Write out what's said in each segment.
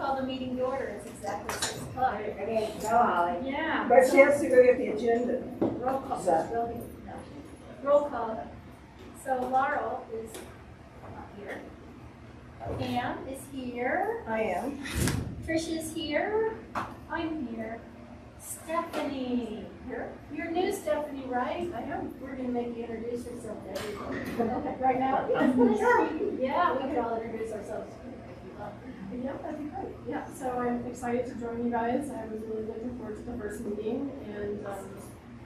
call the meeting to order. It's exactly 6 o'clock. Okay, go Holly. Yeah. But she has to go get the agenda. Roll call. So- No. Roll call. So Laurel is not here. Pam is here. I am. Trish is here. I'm here. Stephanie. You're new, Stephanie, right? I am. We're going to make you introduce yourself to everybody. Okay, right now? Yeah, we can all introduce ourselves. Yeah, that'd be great. Yeah, so I'm excited to join you guys. I was really looking forward to the first meeting, and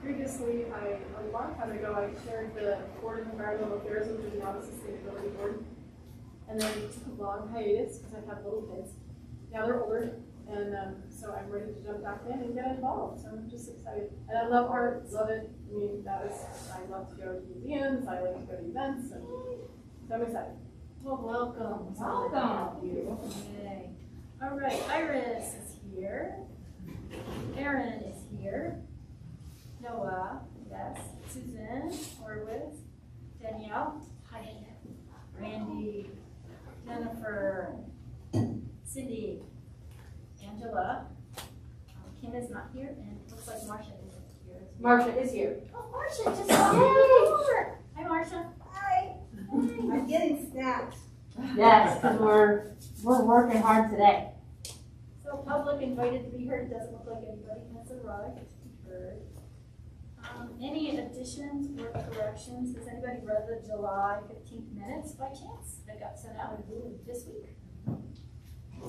previously, a long time ago, I chaired the Board of Environmental Affairs, which is now the Sustainability Board, and then took a long hiatus because I have little kids. Now they're older, and so I'm ready to jump back in and get involved. So I'm just excited, and I love art, love it. I mean, I love to go to museums. I like to go to events, and so I'm excited. Well, welcome. Welcome. Yay. All right, Iris is here. Erin is here. Noah, yes. Susan, Horowitz. Danielle. Hi, Danielle. Randy. Jennifer. Cindy. Angela. Kim is not here, and it looks like Marcia isn't here. Marcia is here. Oh, Marcia just yay! Hi, Marcia. Hi. I'm getting snacks. Yes, because we're working hard today. So public invited to be heard. Doesn't look like anybody has arrived to be heard. Any additions or corrections? Has anybody read the July 15th minutes by chance that got sent out this week?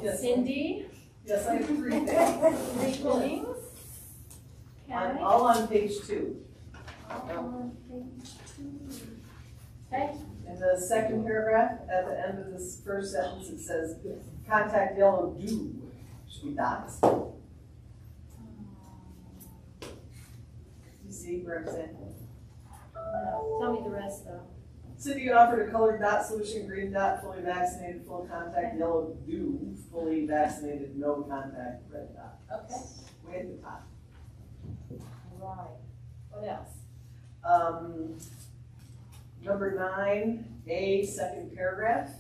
Yes. Cindy? Yes, I have 3 things. 3 things. Okay. All on page 2. On page 2. Okay. In the second paragraph, at the end of this first sentence, it says, contact yellow do, should be dots. You see where I'm saying? No. Tell me the rest though. City offered a colored dot solution, green dot, fully vaccinated, full contact, yellow do, fully vaccinated, no contact, red dot. Okay. Way at the top. All right. What else? Number 9A, second paragraph.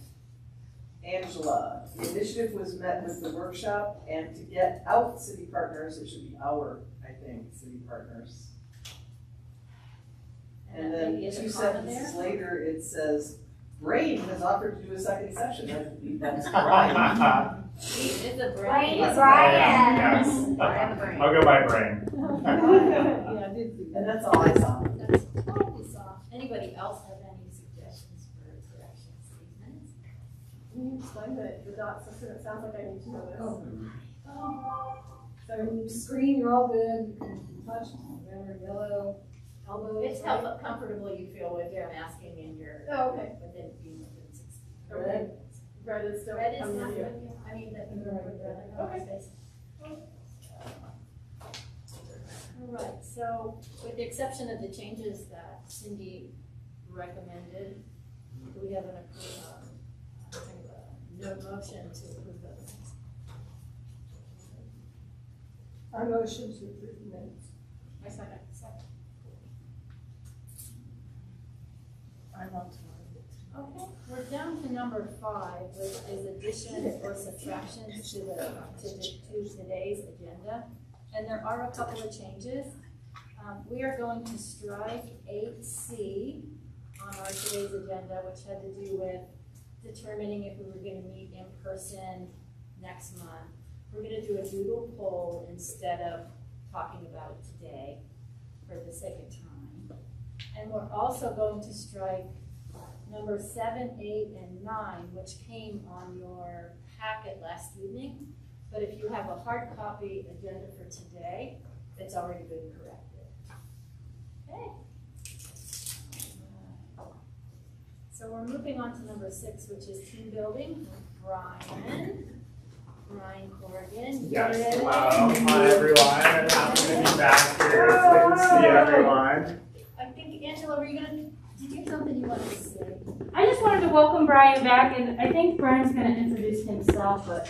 Angela, the initiative was met with the workshop, and to get out city partners, it should be our, I think, city partners. And then maybe 2 is a comma sentences there? later, it says, Brain has offered to do a second session. I believe that's Brian. It's a Brian. brain. Brian. Yes. Brian the brain. I'll go by brain. Yeah, I did see And that. that's all I saw. That's all we saw. Anybody else have any suggestions for corrections to these minutes? Can you explain the dot system? It sounds like I need to know this. So when you screen, you're all good. You can touch, whatever, yellow, elbows. It's how comfortable you feel with your masking and your, Oh, okay. within being within 6 feet. Okay. Red is still Red is coming not with you. with you. I mean, that you were with red on Okay. your face. All right, so with the exception of the changes that Cindy recommended, do we have no motion to approve those? I motion to approve the minutes. I second. I'm on to Okay, we're down to number 5, which is additions or subtractions to today's agenda. And there are a couple of changes. We are going to strike 8C on our today's agenda, which had to do with determining if we were going to meet in person next month. We're going to do a doodle poll instead of talking about it today for the second time. And we're also going to strike number 7, 8, and 9, which came on your packet last evening. But if you have a hard copy agenda for today, it's already been corrected. Okay. So we're moving on to number 6, which is team building. Brian Corrigan. Yes, Yay. hello. Hi, everyone. I'm happy to be back here. It's good to see everyone. I think, Angela, were you gonna, did you have something you wanted to say? I just wanted to welcome Brian back, and I think Brian's going to introduce himself, but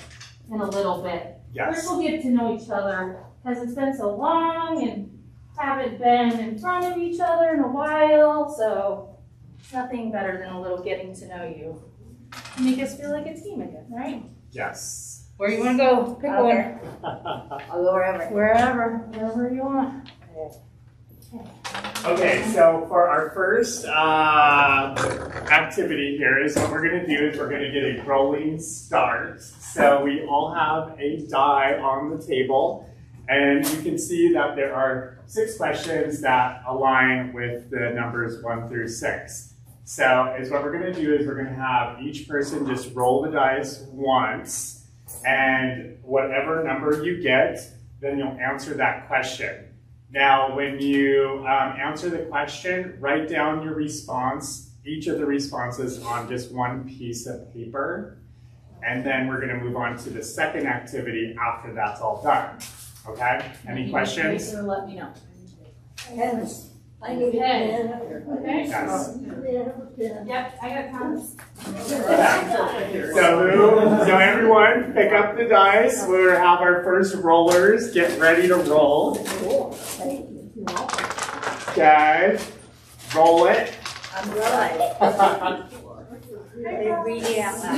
in a little bit. Yes. First, we'll get to know each other, because it's been so long and haven't been in front of each other in a while, so it's nothing better than a little getting to know you. Make us feel like a team again, right? Yes. Where you wanna go? Pick one. I'll go wherever. Wherever you want. Okay, so for our first activity here is what we're gonna do is we're gonna get a rolling start. So we all have a die on the table, and you can see that there are 6 questions that align with the numbers 1 through 6. So is what we're gonna do is we're gonna have each person just roll the dice once, and whatever number you get, then you'll answer that question. Now, when you answer the question, write down your response, each of the responses on just one piece of paper, and then we're gonna move on to the second activity after that's all done. Okay, any questions? Let me know. Pens. I need a Pen. pen. Okay. Yes. Yep, I got pens. So everyone, pick up the dice. We'll have our first rollers get ready to roll. Okay, roll it. I'm rolling. Read it out loud.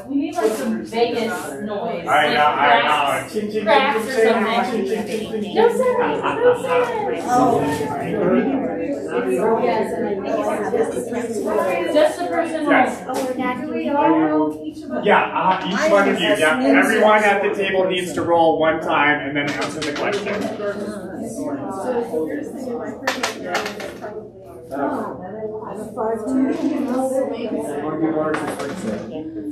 We need like some Vegas noise. I know, I know. Ching, ching, ching, Cracks or ching, something. ching, ching, ching, ching. No sirens, no sirens. Just the person Yes. rolling. Yeah, each one of you. Yeah, everyone at the table needs to roll one time and then answer the question. So the weirdest thing in my personal journey is probably.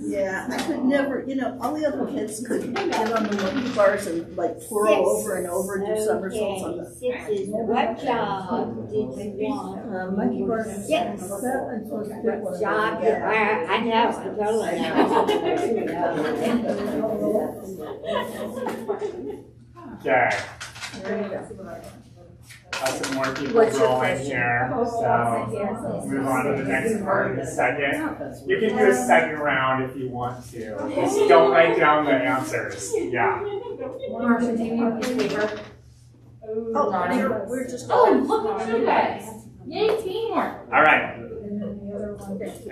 Yeah, I could never, all the other kids could get on the monkey bars and like twirl over and over and do somersaults on the. 6 is what job did you want? Monkey bars. 6. Seven, supposed to pick one. Job, I know, I totally know. Okay. Some more people rolling here, so move on to the next part in a second. You can do a second round if you want to. Just don't write down the answers. Yeah. Marcia, do you need a piece of paper? Oh, we're just. Oh, look at you guys. Yay, teamwork. All right.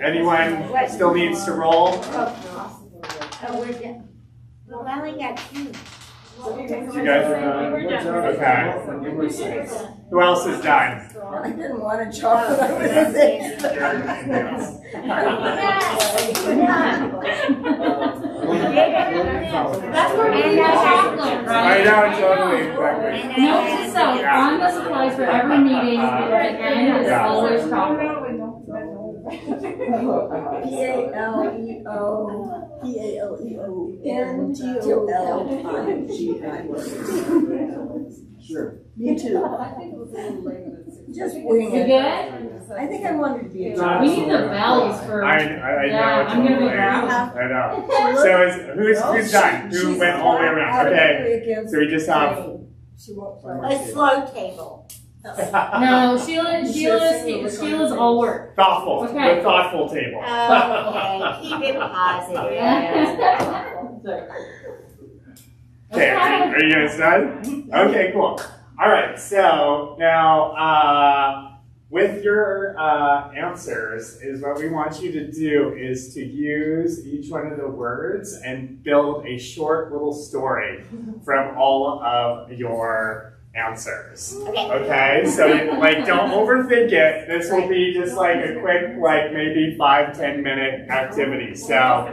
Anyone still needs to roll? Oh, we're done. Well, I only got 2. You guys are done? Okay. Who else is done? I didn't want to chop it. I was sick. That's where we get chocolate, I right? know, totally. Exactly. Note to self, on this applies for every meeting, at the end is always chocolate. Sure. Me too. Just wing You it. good? I think I wanted to be a We need the bells for. I know. Yeah, I'm gonna be totally. proud. I know. So who's done? Who went all the way around? Okay. So we just have. A slow table. No, Sheila's all work. Thoughtful. Okay. The thoughtful table. Okay, keep it positive. Okay, are you guys done? Okay, cool. All right, so now with your answers is what we want you to do is to use each one of the words and build a short little story from all of your answers. Okay, so like don't overthink it. This will be just like a quick, like maybe 5-10 minute activity. So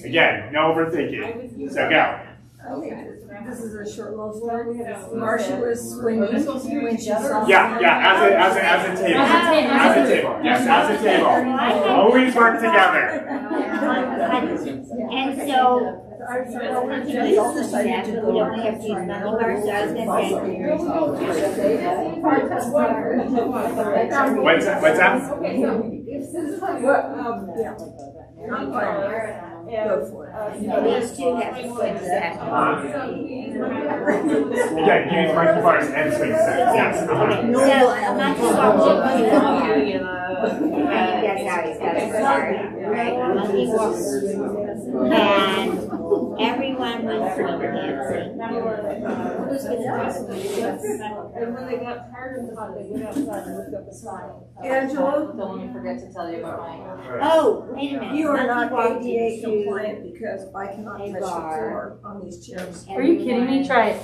again, no overthinking. So go. This is a short little story. Marcia was swinging when she saw. Yeah, as a table. As a table. Yes, as a table. Always work together. And so, we don't have to use money bars, so I was going What's that? Go for it. These 2 have to swing set. Yeah, use monkey bars and swing sets. Yes. So, I'm not just watching that's how he's got to start, right? Monkey walks. And everyone was swinging it. dancing. Who's gonna dance? And when they got tired of the hot, they went outside and looked up the sky. Angela? Don't let me forget to tell you about mine. Oh, wait a minute. You are not Monkey ADA walked into compliant because I cannot touch the floor on these chairs. Are you kidding me? Try it.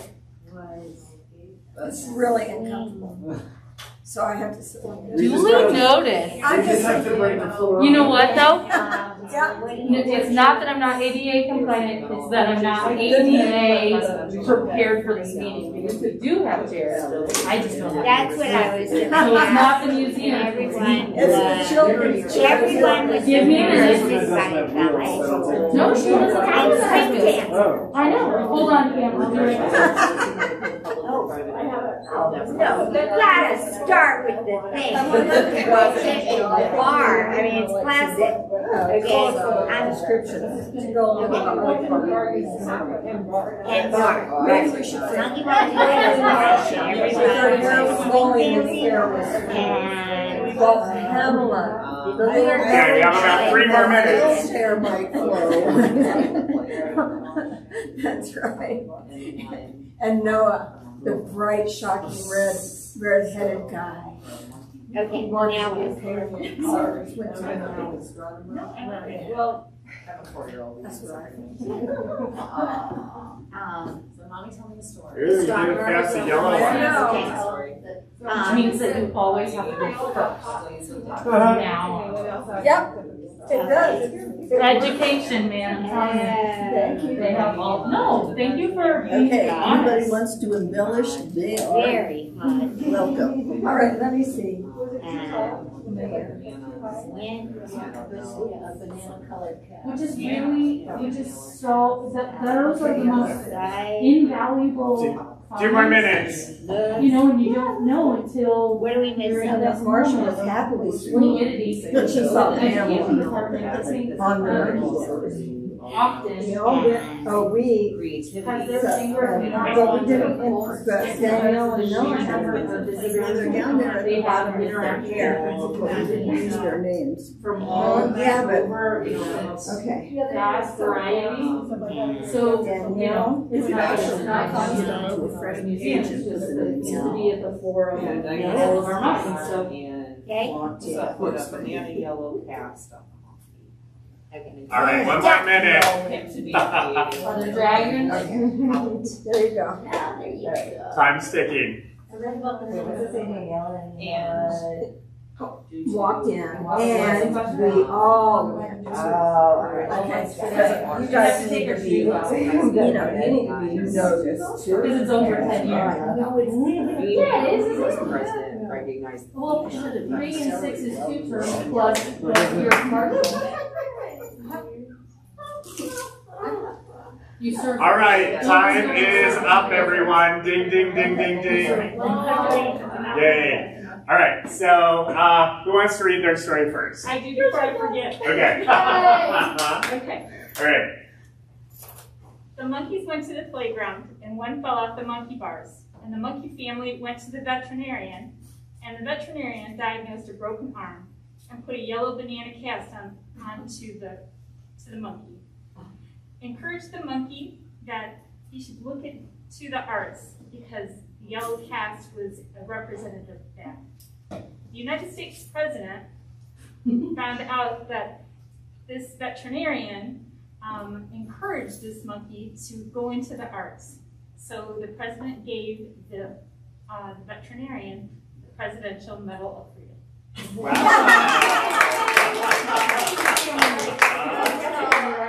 It's really uncomfortable. So I have to sit like this. Duly noted. I just, You know what though? yeah, It's not that I'm not ADA compliant, it's that I'm not ADA prepared for this meeting, because we do have chairs, I just don't have. That's what I was doing. So it's not the museum. Everyone it's was, the children's chairs. everyone was Give me a minute. this ballet. No, she doesn't And have swing that. dance. I know, hold on, Cam, I'll be right back. No, you gotta start with the thing. Well, sit in the bar. I mean, it's classic. Okay, I'm Description to go along with and bar. Maybe we should say. Monkey Monkey Dance. Everybody Flowing was in the air with and Pamela. The leader. Okay, we have about 3 more minutes. Hair might flow. That's right. And Noah, the bright, shocking red-headed guy. okay, now it's Sorry, went to the house. Well, that's what I think. So mommy told me a story. Ooh, you didn't pass the yellow one. Which means that you always have to go first. Now. Yep, it does. Education, man, I'm telling you. They have all, no, thank you for being Okay, honest. anybody wants to embellish, they are very hot. welcome. All right, let me see. Which is so, those are the most invaluable. 2 more minutes. You know, and you don't know until What are we you're in missing? that Marshall moment was happily of swinging. fluidity. But she saw The Pamela education department, I think, on the often we all did, we, has their finger in well, we didn't, but Danielle and Noah had They're down there at the bottom of their hair, but we didn't use their names. from all Yeah, but- over, you know, okay. vast variety. So, you know, it's not constant with fresh museums, it's just that it needs to be at the fore of all of our minds, so. Okay. So put a banana yellow cast on Okay. All right, 1 more minute. Are the dragons? There you go. Now, there you go. Time's ticking. Walked in, and we all went. Okay, because you guys need to be, you know, you need to be noticed too. Because it's over 10 years. Yeah, it is. President recognized. Well, 3 and 6 is 2 terms plus your mark. You serve. All right, time is up, everyone. Ding, ding, ding, ding, ding. Yay. All right, so who wants to read their story first? I do before I forget. Okay. Okay. All right. The monkeys went to the playground, and one fell off the monkey bars. And the monkey family went to the veterinarian, and the veterinarian diagnosed a broken arm and put a yellow banana cast onto the monkey. Encouraged the monkey that he should look into the arts because the yellow cast was a representative of that. The United States president found out that this veterinarian encouraged this monkey to go into the arts. So the president gave the veterinarian the Presidential Medal of Freedom. Wow.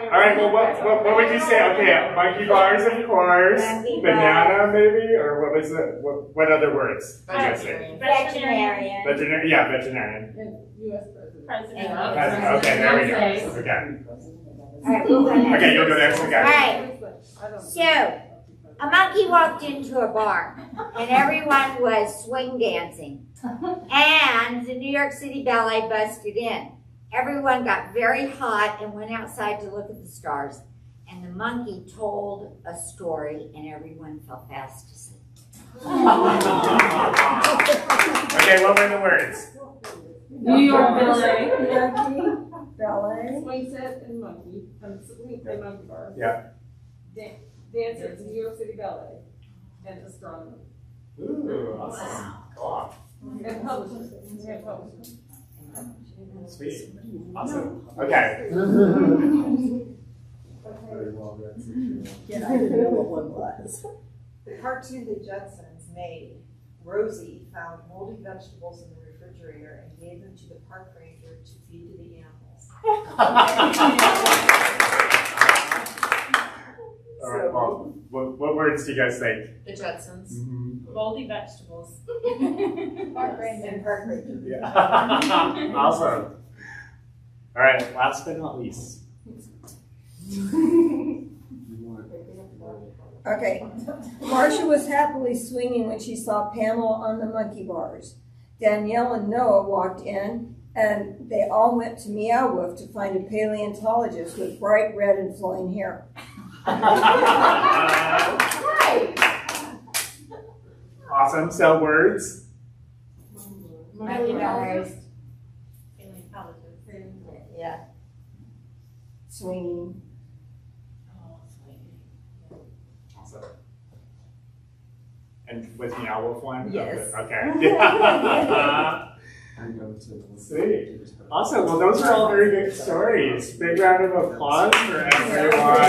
All right, well, what would you say? Okay, monkey bars, of course. Banana, maybe? Or what was it? What other words did you guys say? Veterinarian. Veterinarian. Yeah, veterinarian. U.S. President. Okay, there we go. Okay. All right, we'll go next. Okay, you'll go next. All Okay. right. So, a monkey walked into a bar, and everyone was swing dancing. And the New York City Ballet busted in. Everyone got very hot and went outside to look at the stars. And the monkey told a story, and everyone fell fast asleep. Okay, what were the words? New York Ballet. Ballet. Swing set and monkey, swing and monkey bar. Yeah. dancer at the New York City Ballet, and astronomer. Ooh, awesome. Cool. And publisher. And publisher. Sweet. Awesome. Okay. Yeah, I didn't know what one was. The cartoon the Jetsons made, Rosie found moldy vegetables in the refrigerator and gave them to the park ranger to feed to the animals. All right, well, what words do you guys think? The Jetsons. Moldy vegetables. Park ranger. And park ranger. Yeah. Awesome. All right, last but not least. Okay. Marcia was happily swinging when she saw Pamela on the monkey bars. Danielle and Noah walked in, and they all went to Meow Wolf to find a paleontologist with bright red and flowing hair. Awesome. So words. Monkey bars. Yeah. Swinging. Awesome. And with Meow Wolf one? Yes. Okay. Sweet. Awesome. Well, those are all very good stories. Big round of applause for everyone.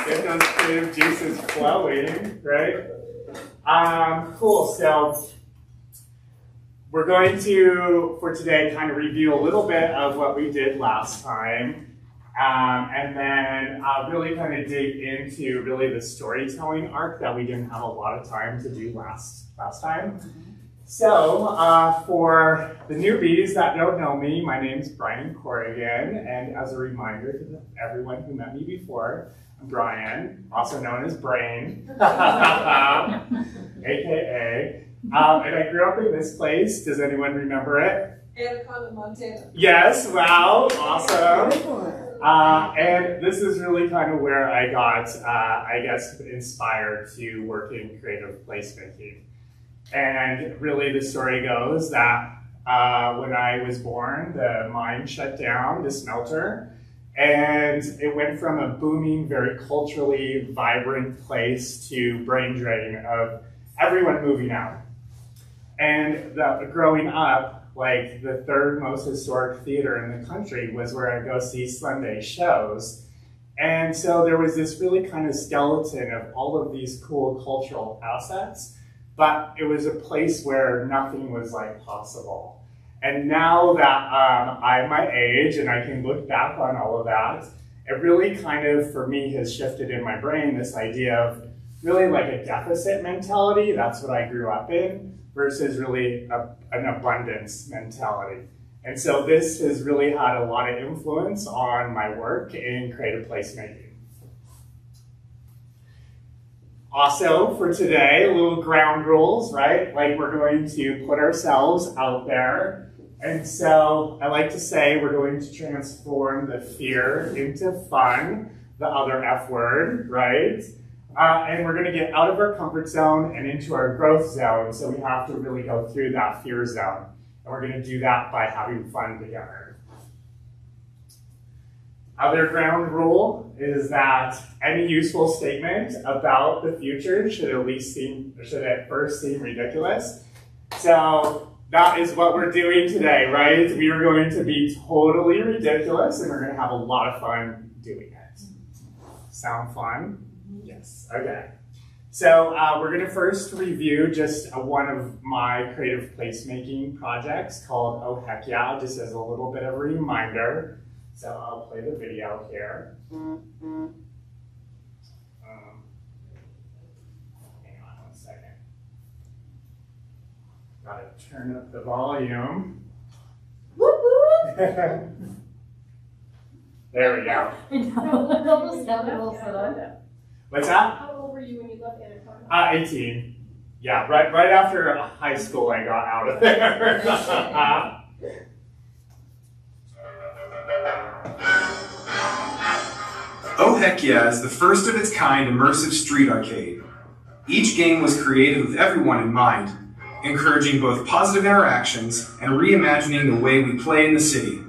Get those creative juices flowing, right? Cool. So we're going to, for today, kind of review a little bit of what we did last time. And then really kind of dig into really the storytelling arc that we didn't have a lot of time to do last time. So for the newbies that don't know me, my name's Brian Corrigan, and as a reminder to everyone who met me before, I'm Brian, also known as Brain, AKA. And I grew up in this place. Does anyone remember it? Anaconda, Montana. Yes, wow, awesome. And this is really kind of where I got, I guess, inspired to work in creative placemaking. And really the story goes that when I was born, the mine shut down, the smelter, and it went from a booming, very culturally vibrant place to brain drain of everyone moving out. And growing up, like the third most historic theater in the country was where I'd go see Sunday shows. And so there was this really kind of skeleton of all of these cool cultural assets, but it was a place where nothing was like possible. And now that I'm my age and I can look back on all of that, it really kind of, for me, has shifted in my brain this idea of really like a deficit mentality. That's what I grew up in, versus really an abundance mentality. And so this has really had a lot of influence on my work in creative placemaking. Also, for today, a little ground rules, right? Like we're going to put ourselves out there. And so I like to say we're going to transform the fear into fun, the other F word, right? And we're going to get out of our comfort zone and into our growth zone. So we have to really go through that fear zone. And we're going to do that by having fun together. Other ground rule is that any useful statement about the future should at first seem ridiculous. So that is what we're doing today, right? We are going to be totally ridiculous and we're going to have a lot of fun doing it. Sound fun? Yes. Okay. So we're going to first review just one of my creative placemaking projects called Oh Heck Yeah, just as a little bit of a reminder. So I'll play the video here. Hang on 1 second. Gotta turn up the volume. Whoop whoop. There we go. What's that? How old were you when you left Anaconda? 18. Yeah, right after high school I got out of there. Oh Heck Yeah is the first of its kind immersive street arcade. Each game was created with everyone in mind, encouraging both positive interactions and reimagining the way we play in the city.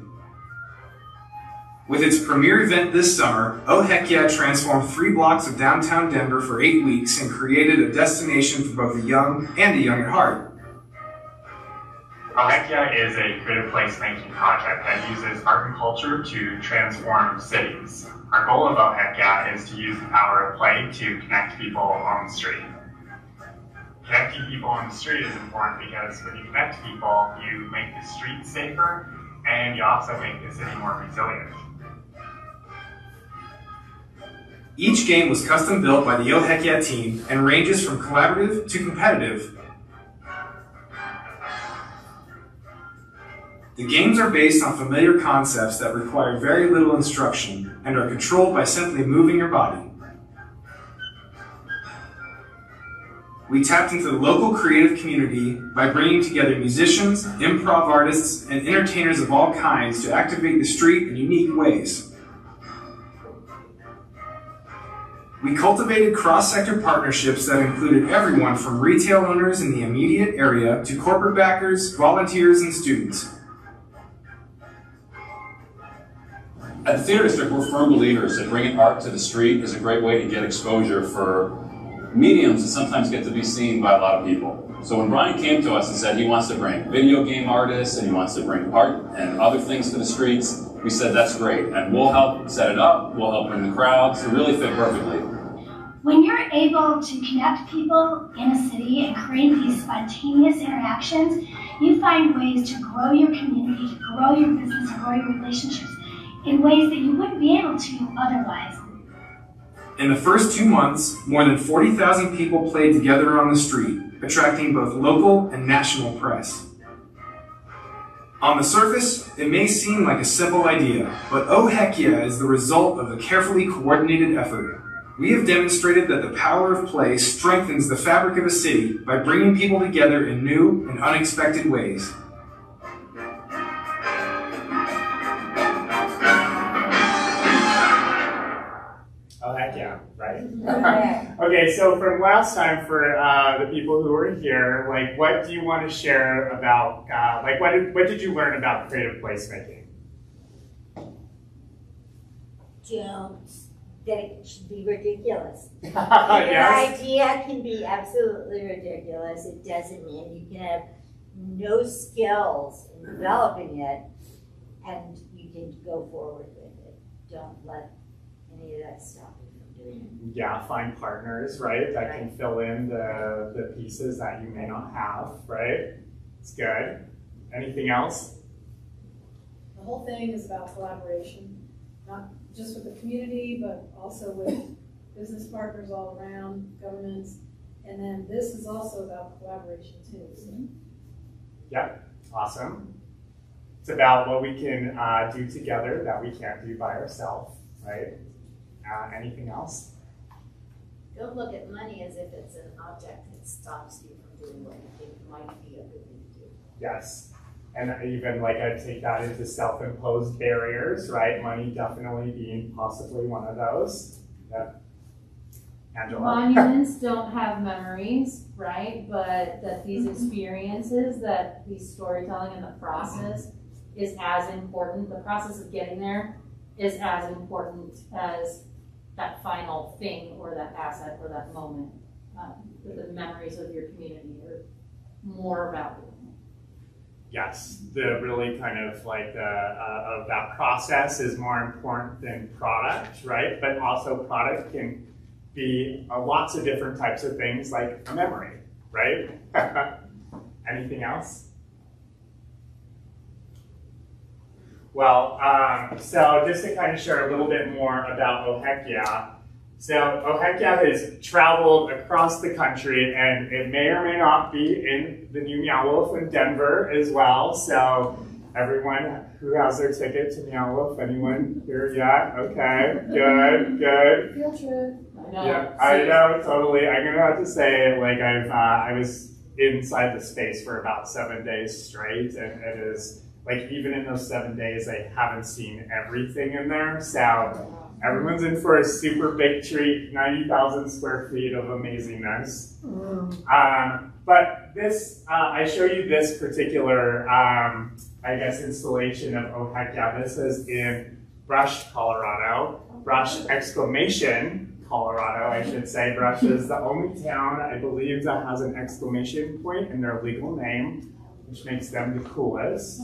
With its premier event this summer, Oh Heck Yeah transformed 3 blocks of downtown Denver for 8 weeks and created a destination for both the young and the young at heart. Oh Heck Yeah is a creative placemaking project that uses art and culture to transform cities. Our goal of Oh Heck Yeah is to use the power of play to connect people on the street. Connecting people on the street is important because when you connect people, you make the street safer and you also make the city more resilient. Each game was custom built by the Oh Heck Yeah team and ranges from collaborative to competitive. The games are based on familiar concepts that require very little instruction and are controlled by simply moving your body. We tapped into the local creative community by bringing together musicians, improv artists, and entertainers of all kinds to activate the street in unique ways. We cultivated cross-sector partnerships that included everyone from retail owners in the immediate area to corporate backers, volunteers, and students. At the Theater District, we're firm believers that bringing art to the street is a great way to get exposure for mediums that sometimes get to be seen by a lot of people. So when Brian came to us and said he wants to bring video game artists and he wants to bring art and other things to the streets, we said that's great, and we'll help set it up, we'll help bring the crowds, it really fit perfectly. When you're able to connect people in a city and create these spontaneous interactions, you find ways to grow your community, to grow your business, and grow your relationships in ways that you wouldn't be able to otherwise. In the first 2 months, more than 40,000 people played together on the street, attracting both local and national press. On the surface, it may seem like a simple idea, but Oh Heck Yeah is the result of a carefully coordinated effort. We have demonstrated that the power of play strengthens the fabric of a city by bringing people together in new and unexpected ways. Oh heck yeah, right? Okay, so from last time, for the people who were here, like, what do you want to share about, what did you learn about creative placemaking? That it should be ridiculous. Yes. Your idea can be absolutely ridiculous. It doesn't mean you can have no skills in developing it, and you can go forward with it. Don't let any of that stop you from doing it. Yeah, find partners, right, that can fill in the pieces that you may not have, right? It's good. Anything else? The whole thing is about collaboration, not just with the community, but also with business partners all around, governments, and then this is also about collaboration too. So. Yep, awesome. It's about what we can do together that we can't do by ourselves, right? Anything else? Don't look at money as if it's an object that stops you from doing what you think might be a good thing to do. Yes. And even like I take that into self-imposed barriers, right? Money definitely being possibly one of those. Yep. Angela? Monuments don't have memories, right? But that these experiences, that the storytelling and the process is as important. The process of getting there is as important as that final thing or that asset or that moment. The memories of your community are more valuable. Yes, the really kind of like of that process is more important than product, right? But also product can be lots of different types of things, like a memory, right? Anything else? Well, so just to kind of share a little bit more about Oh Heck Yeah. So Oh Heck Yeah has traveled across the country, and it may or may not be in the new Meow Wolf in Denver as well. So everyone who has their ticket to Meow Wolf, anyone here yet? Okay, good. Field trip. Yeah, I know, totally. I'm gonna have to say, like, I was inside the space for about 7 days straight, and it is, like, even in those 7 days, I haven't seen everything in there. So everyone's in for a super big treat, 90,000 square feet of amazingness. But this, I show you this particular, I guess, installation of Oh Heck Yeah. This is in Brush, Colorado. Brush, exclamation, Colorado, I should say. Brush is the only town, I believe, that has an exclamation point in their legal name, which makes them the coolest.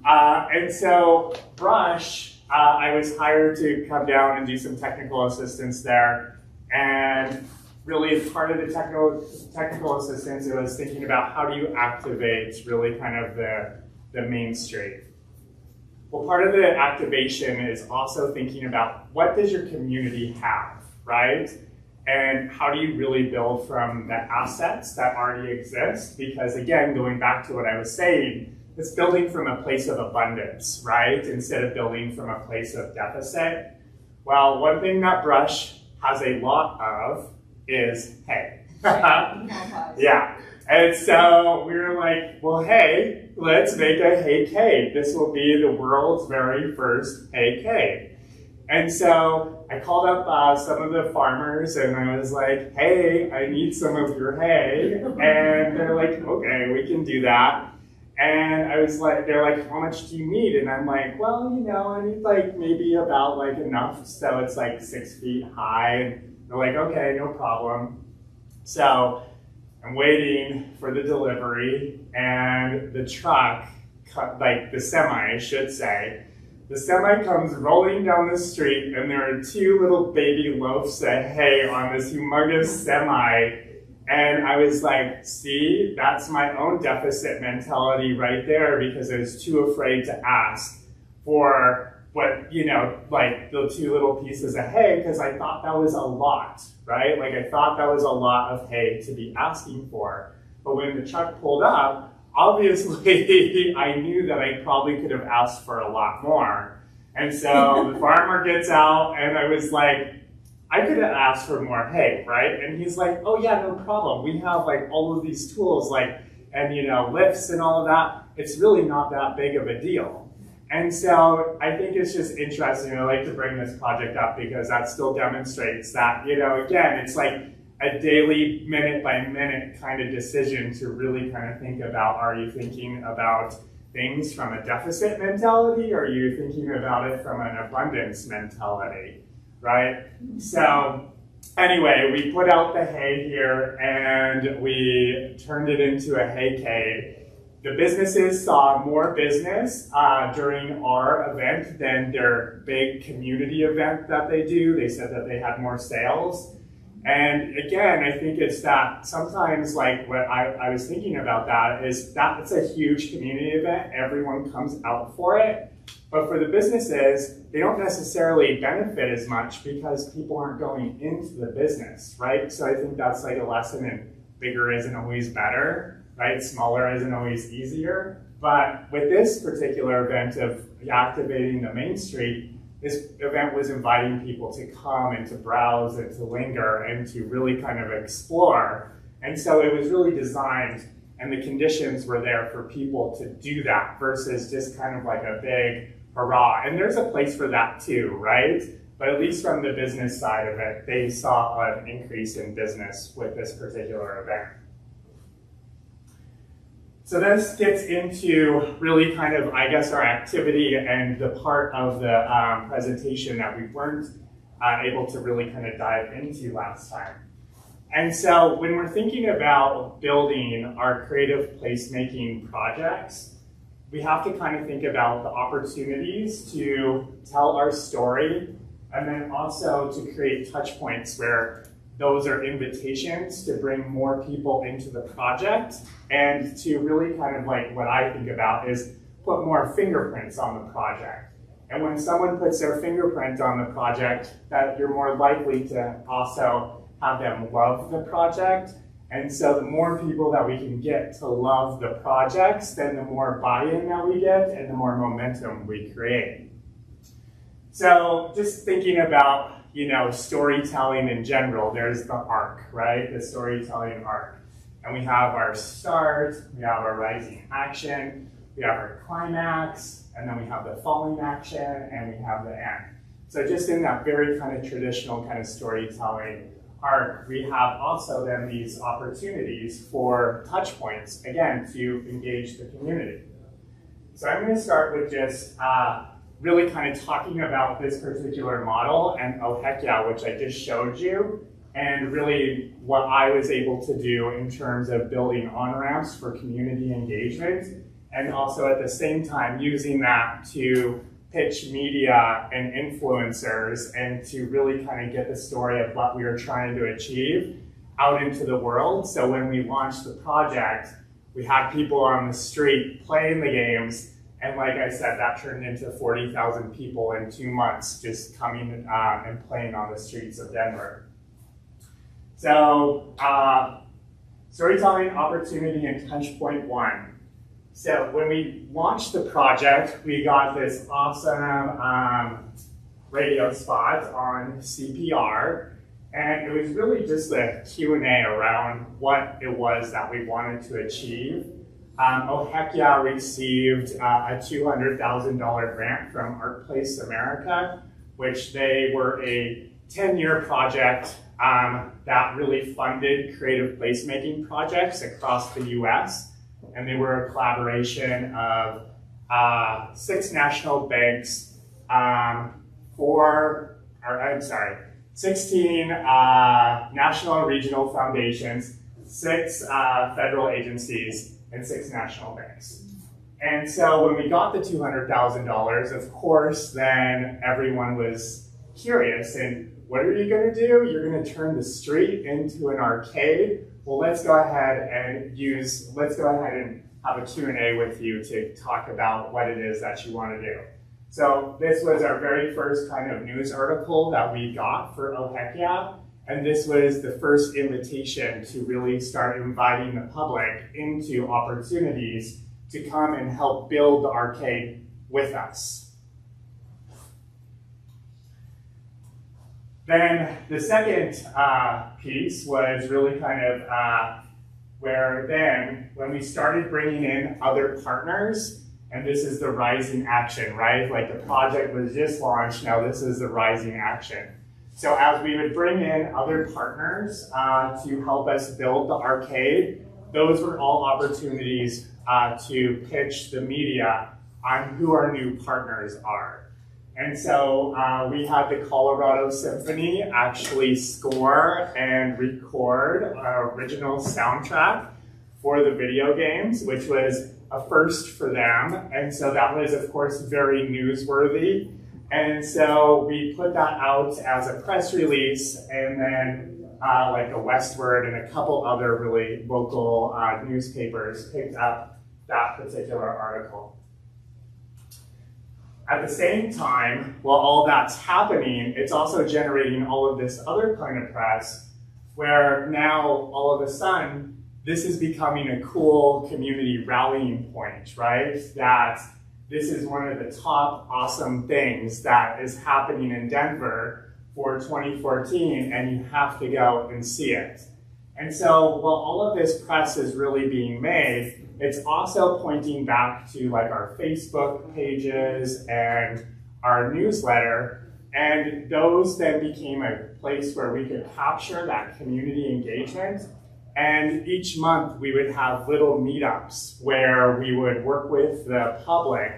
And so Brush, I was hired to come down and do some technical assistance there. And really, as part of the technical assistance, it was thinking about how do you activate really kind of the main street. Well, part of the activation is also thinking about what does your community have, right? And how do you really build from the assets that already exist? Because again, going back to what I was saying, it's building from a place of abundance, right? Instead of building from a place of deficit. Well, one thing that Brush has a lot of is hay. Yeah. And so we were like, well, hey, let's make a hay cave. This will be the world's very first hay cave. And so I called up some of the farmers and I was like, hey, I need some of your hay. And they're like, okay, we can do that. And I was like, they're like, how much do you need? And I'm like, well, you know, I need like maybe about like enough. So it's like 6 feet high. And they're like, okay, no problem. So I'm waiting for the delivery and the truck, like the semi, I should say, the semi comes rolling down the street and there are 2 little baby loaves of hay on this humongous semi. And I was like, see, that's my own deficit mentality right there because I was too afraid to ask for what, you know, like the 2 little pieces of hay because I thought that was a lot, right? Like I thought that was a lot of hay to be asking for. But when the truck pulled up, obviously I knew that I probably could have asked for a lot more. And so the farmer gets out and I was like, I could have asked for more hay, right? And he's like, oh yeah, no problem. We have like all of these tools like, and you know, lifts and all of that. It's really not that big of a deal. And so I think it's just interesting. I like to bring this project up because that still demonstrates that, you know, again, it's like a daily minute by minute kind of decision to really kind of think about, are you thinking about things from a deficit mentality or are you thinking about it from an abundance mentality? Right? So anyway, we put out the hay here and we turned it into a hay cave. The businesses saw more business during our event than their big community event that they do. They said that they had more sales. And again, I think it's that sometimes like what I was thinking about that is that it's a huge community event. Everyone comes out for it. But for the businesses, they don't necessarily benefit as much because people aren't going into the business, right? So I think that's like a lesson in bigger isn't always better, right? Smaller isn't always easier. But with this particular event of activating the main street, this event was inviting people to come and to browse and to linger and to really kind of explore. And so it was really designed and the conditions were there for people to do that versus just kind of like a big hurrah. And there's a place for that too, right? But at least from the business side of it, they saw an increase in business with this particular event. So this gets into really kind of, I guess, our activity and the part of the presentation that we weren't able to really kind of dive into last time. And so when we're thinking about building our creative placemaking projects, we have to kind of think about the opportunities to tell our story and then also to create touch points where those are invitations to bring more people into the project and to really kind of like what I think about is put more fingerprints on the project. And when someone puts their fingerprint on the project, that you're more likely to also have them love the project. And so the more people that we can get to love the projects, then the more buy-in that we get and the more momentum we create. So just thinking about, you know, storytelling in general, there's the arc, right? The storytelling arc. And we have our start, we have our rising action, we have our climax, and then we have the falling action, and we have the end. So just in that very kind of traditional kind of storytelling arc, we have also then these opportunities for touch points, again, to engage the community. So I'm going to start with just really kind of talking about this particular model and oh heck yeah, which I just showed you, and really what I was able to do in terms of building on-ramps for community engagement, and also at the same time using that to pitch media and influencers and to really kind of get the story of what we were trying to achieve out into the world. So when we launched the project, we had people on the street playing the games, and like I said, that turned into 40,000 people in 2 months just coming and playing on the streets of Denver. So storytelling, opportunity, and touch point 1. So when we launched the project, we got this awesome radio spot on CPR, and it was really just a Q&A around what it was that we wanted to achieve. Oh Heck Yeah received a $200,000 grant from ArtPlace America, which they were a 10-year project that really funded creative placemaking projects across the US. And they were a collaboration of 6 national banks, 16 national and regional foundations, 6 federal agencies, and 6 national banks. And so when we got the $200,000, of course, then everyone was curious. And what are you going to do? You're going to turn the street into an arcade? Well, let's go ahead and have a Q&A with you to talk about what it is that you want to do. So this was our very first kind of news article that we got for Oh Heck Yeah. And this was the first invitation to really start inviting the public into opportunities to come and help build the arcade with us. Then the second piece was really kind of where then, when we started bringing in other partners, and this is the rising action, right? Like the project was just launched, now this is the rising action. So as we would bring in other partners to help us build the arcade, those were all opportunities to pitch the media on who our new partners are. And so we had the Colorado Symphony actually score and record our original soundtrack for the video games, which was a first for them. And so that was, of course, very newsworthy. And so we put that out as a press release, and then like the Westward and a couple other really local newspapers picked up that particular article. At the same time, while all that's happening, it's also generating all of this other kind of press where now all of a sudden, this is becoming a cool community rallying point, right? That this is one of the top awesome things that is happening in Denver for 2014, and you have to go and see it. And so while all of this press is really being made, it's also pointing back to like our Facebook pages and our newsletter, and those then became a place where we could capture that community engagement. And each month we would have little meetups where we would work with the public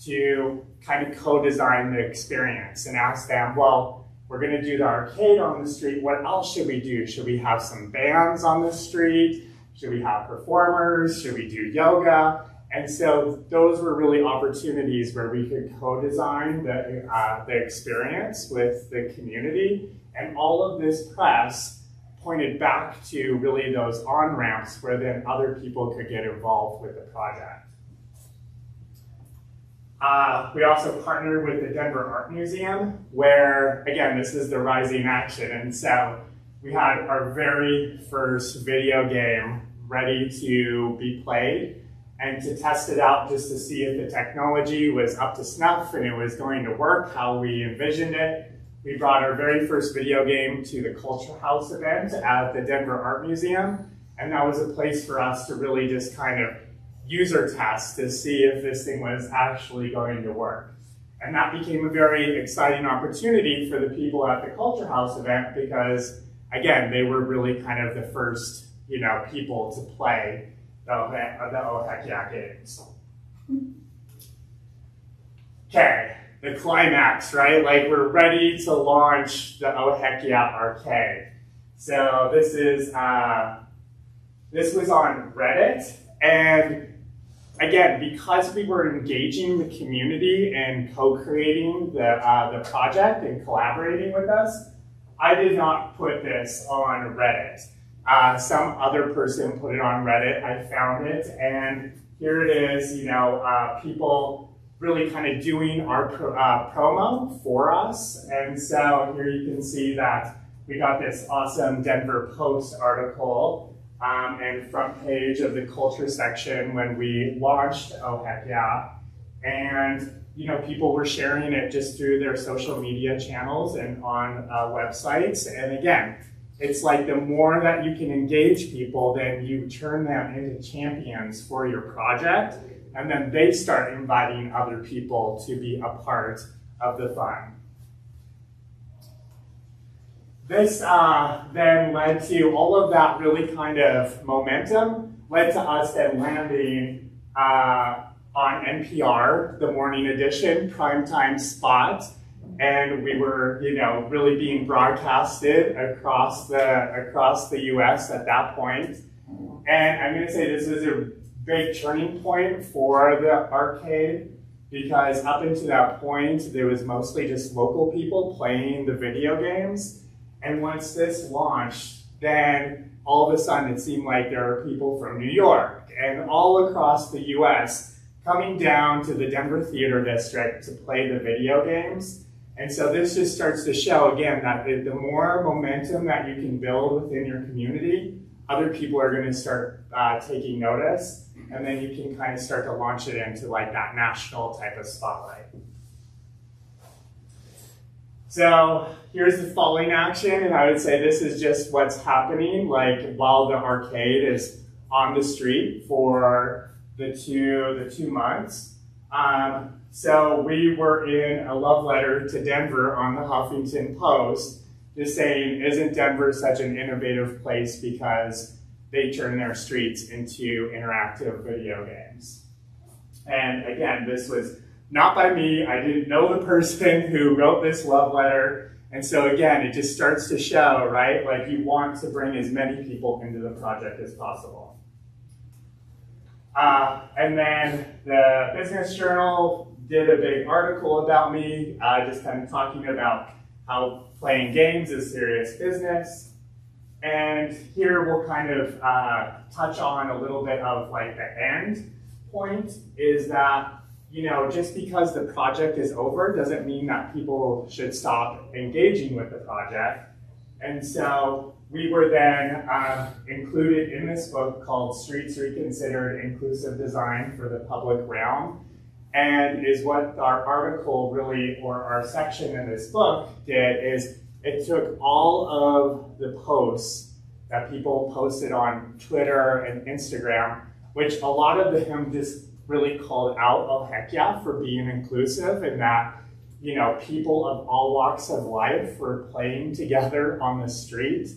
to kind of co-design the experience and ask them, well, we're going to do the arcade on the street. What else should we do? Should we have some bands on the street? Should we have performers? Should we do yoga? And so those were really opportunities where we could co-design the experience with the community. And all of this press pointed back to really those on-ramps where then other people could get involved with the project. We also partnered with the Denver Art Museum, where, again, this is the rising action. And so we had our very first video game ready to be played, and to test it out just to see if the technology was up to snuff and it was going to work how we envisioned it. We brought our very first video game to the Culture House event at the Denver Art Museum, and that was a place for us to really just kind of user test to see if this thing was actually going to work. And that became a very exciting opportunity for the people at the Culture House event because, again, they were really kind of the first, people to play the Oh Heck Yeah games. Okay, the climax, right? Like we're ready to launch the Oh Heck Yeah arcade. So this was on Reddit, and again, because we were engaging the community and co-creating the project and collaborating with us, I did not put this on Reddit. Some other person put it on Reddit. I found it, and here it is. You know, people really kind of doing our promo for us, and so here you can see that we got this awesome Denver Post article and front page of the culture section when we launched Oh Heck Yeah, and you know, people were sharing it just through their social media channels and on websites. And again, it's like the more that you can engage people, then you turn them into champions for your project, and then they start inviting other people to be a part of the fun. This then led to all of that really kind of momentum, led to us then landing on NPR, the morning edition, primetime spot, and we were, you know, really being broadcasted across the U.S. at that point. And I'm going to say this was a big turning point for the arcade, because up until that point, there was mostly just local people playing the video games. And once this launched, then all of a sudden it seemed like there were people from New York and all across the US coming down to the Denver Theater District to play the video games. And so this just starts to show, again, that the more momentum that you can build within your community, other people are going to start taking notice, and then you can kind of start to launch it into like that national type of spotlight. So here's the following action, and I would say this is just what's happening like while the arcade is on the street for the two months. So we were in a love letter to Denver on the Huffington Post, just saying, isn't Denver such an innovative place because they turn their streets into interactive video games? And again, this was not by me. I didn't know the person who wrote this love letter. And so again, it just starts to show, right? Like you want to bring as many people into the project as possible. And then the Business Journal did a big article about me, just kind of talking about how playing games is serious business. And here we'll kind of touch on a little bit of like the end point is that, you know, just because the project is over doesn't mean that people should stop engaging with the project. And so we were then included in this book called Streets Reconsidered: Inclusive Design for the Public Realm. And is what our article really, or our section in this book did, is it took all of the posts that people posted on Twitter and Instagram, which a lot of them just really called out Oh Heck Yeah for being inclusive, and that, you know, people of all walks of life were playing together on the street.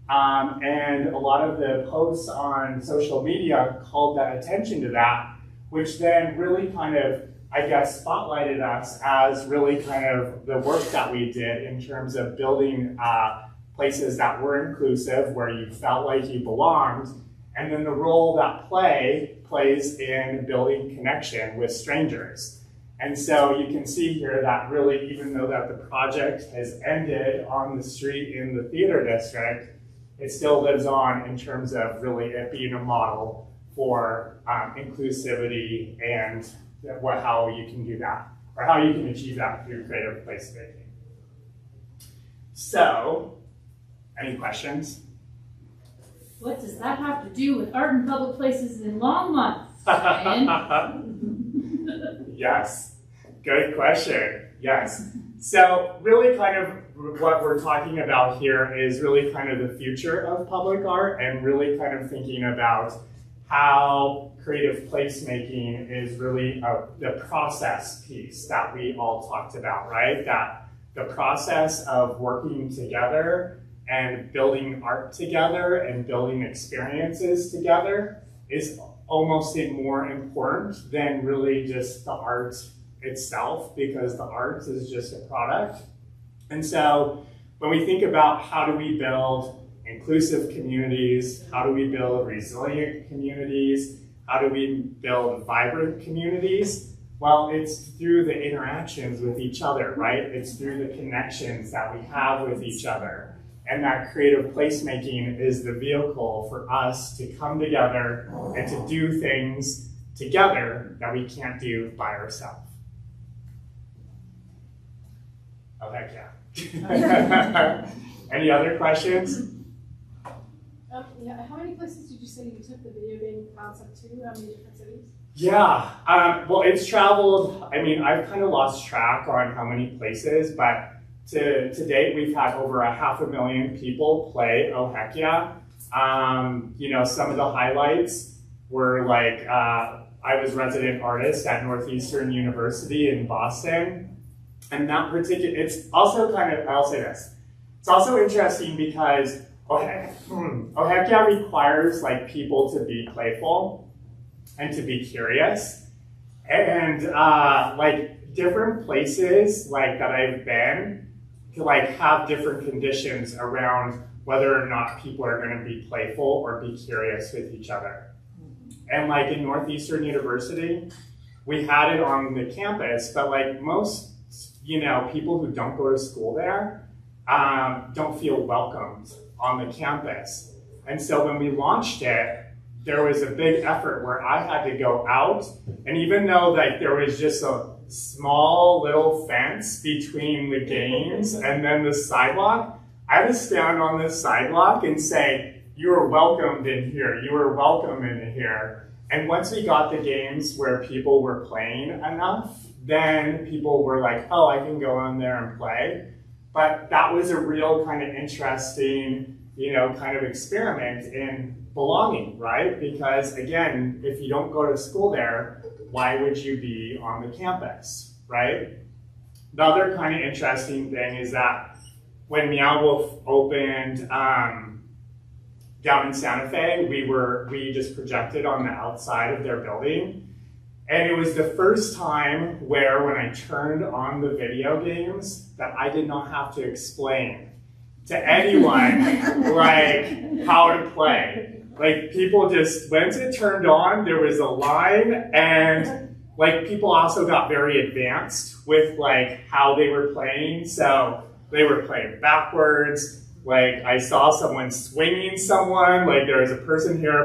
And a lot of the posts on social media called that attention to that, which then really kind of, I guess, spotlighted us as really kind of the work that we did in terms of building places that were inclusive, where you felt like you belonged, and then the role that play plays in building connection with strangers. And so you can see here that really, even though that the project has ended on the street in the theater district, it still lives on in terms of really it being a model for inclusivity and how you can do that, or how you can achieve that through creative placemaking. So, any questions? What does that have to do with art in public places in Longmont? Yes, good question. Yes. So really kind of what we're talking about here is really kind of the future of public art, and really kind of thinking about how creative placemaking is really the process piece that we all talked about, right? That the process of working together and building art together and building experiences together is almost more important than really just the art itself, because the arts is just a product. And so when we think about how do we build inclusive communities, how do we build resilient communities, how do we build vibrant communities, well, it's through the interactions with each other, right? It's through the connections that we have with each other. And that creative placemaking is the vehicle for us to come together and to do things together that we can't do by ourselves. Oh, heck yeah. Any other questions? Yeah, how many places did you say you took the video game concept to? How many different cities? Yeah, well, it's traveled, I mean, I've kind of lost track on how many places, but to date, we've had over 500,000 people play Oh Heck Yeah. You know, some of the highlights were like, I was resident artist at Northeastern University in Boston. And that particular, it's also kind of, I'll say this, it's also interesting because Oh Heck Yeah requires like people to be playful and to be curious. And like different places like that I've been, to like have different conditions around whether or not people are going to be playful or be curious with each other. And like in Northeastern University, we had it on the campus, but like most, you know, people who don't go to school there don't feel welcomed on the campus. And so when we launched it, there was a big effort where I had to go out, and even though like there was just a small little fence between the games and then the sidewalk, I had to stand on the sidewalk and say, you are welcomed in here, you are welcome in here. And once we got the games where people were playing enough, then people were like, oh, I can go in there and play. But that was a real kind of interesting, you know, kind of experiment in belonging, right? Because again, if you don't go to school there, why would you be on the campus, right? The other kind of interesting thing is that when Meow Wolf opened down in Santa Fe, we just projected on the outside of their building. And it was the first time where when I turned on the video games that I did not have to explain to anyone like how to play. Like people just, once it turned on, there was a line, and like people also got very advanced with like how they were playing. So they were playing backwards. Like I saw someone swinging someone, like there was a person here,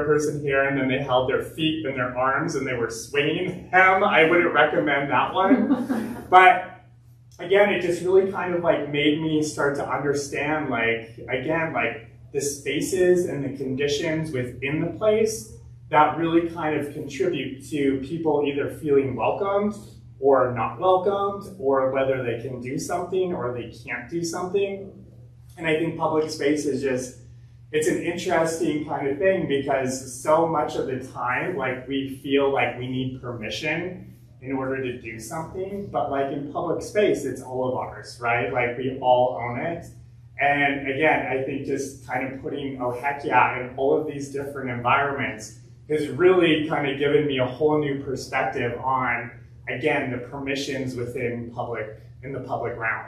and then they held their feet and their arms and they were swinging them. I wouldn't recommend that one. But again, it just really kind of like made me start to understand like, again, like the spaces and the conditions within the place that really kind of contribute to people either feeling welcomed or not welcomed, or whether they can do something or they can't do something. And I think public space is just, it's an interesting kind of thing because so much of the time, like we feel like we need permission in order to do something, but like in public space, it's all of ours, right? Like we all own it. And again, I think just kind of putting Oh Heck Yeah in all of these different environments has really kind of given me a whole new perspective on, again, the permissions within the public realm.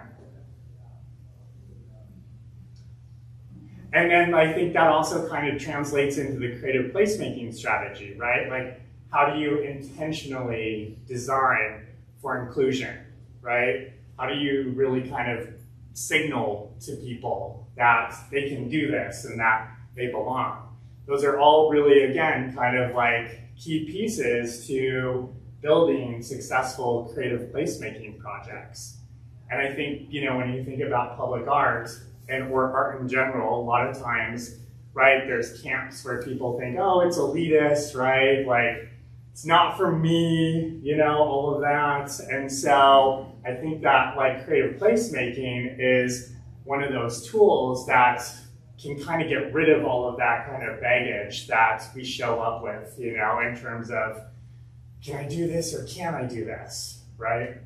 And then I think that also kind of translates into the creative placemaking strategy, right? Like, how do you intentionally design for inclusion, right? How do you really kind of signal to people that they can do this and that they belong? Those are all really, again, kind of like key pieces to building successful creative placemaking projects. And I think, you know, when you think about public art, or art in general, a lot of times, right, there's camps where people think, oh, it's elitist, right? Like, it's not for me, you know, all of that. And so I think that like creative placemaking is one of those tools that can kind of get rid of all of that kind of baggage that we show up with, you know, in terms of, can I do this or can't I do this, right?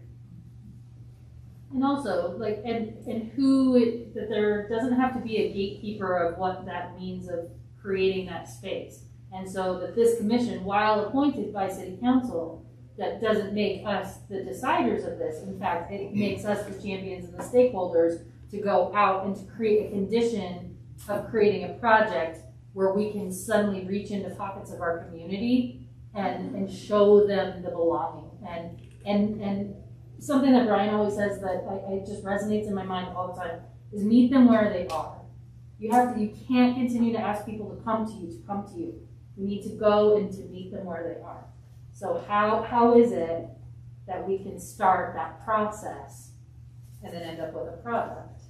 And also, like, and who, that there doesn't have to be a gatekeeper of what that means of creating that space. And so that this commission, while appointed by city council, that doesn't make us the deciders of this. In fact, it makes us the champions and the stakeholders to go out and to create a condition of creating a project where we can suddenly reach into pockets of our community and show them the belonging. And something that Brian always says that it just resonates in my mind all the time is meet them where they are. You can't continue to ask people to come to you. You need to go and to meet them where they are. So how is it that we can start that process and then end up with a product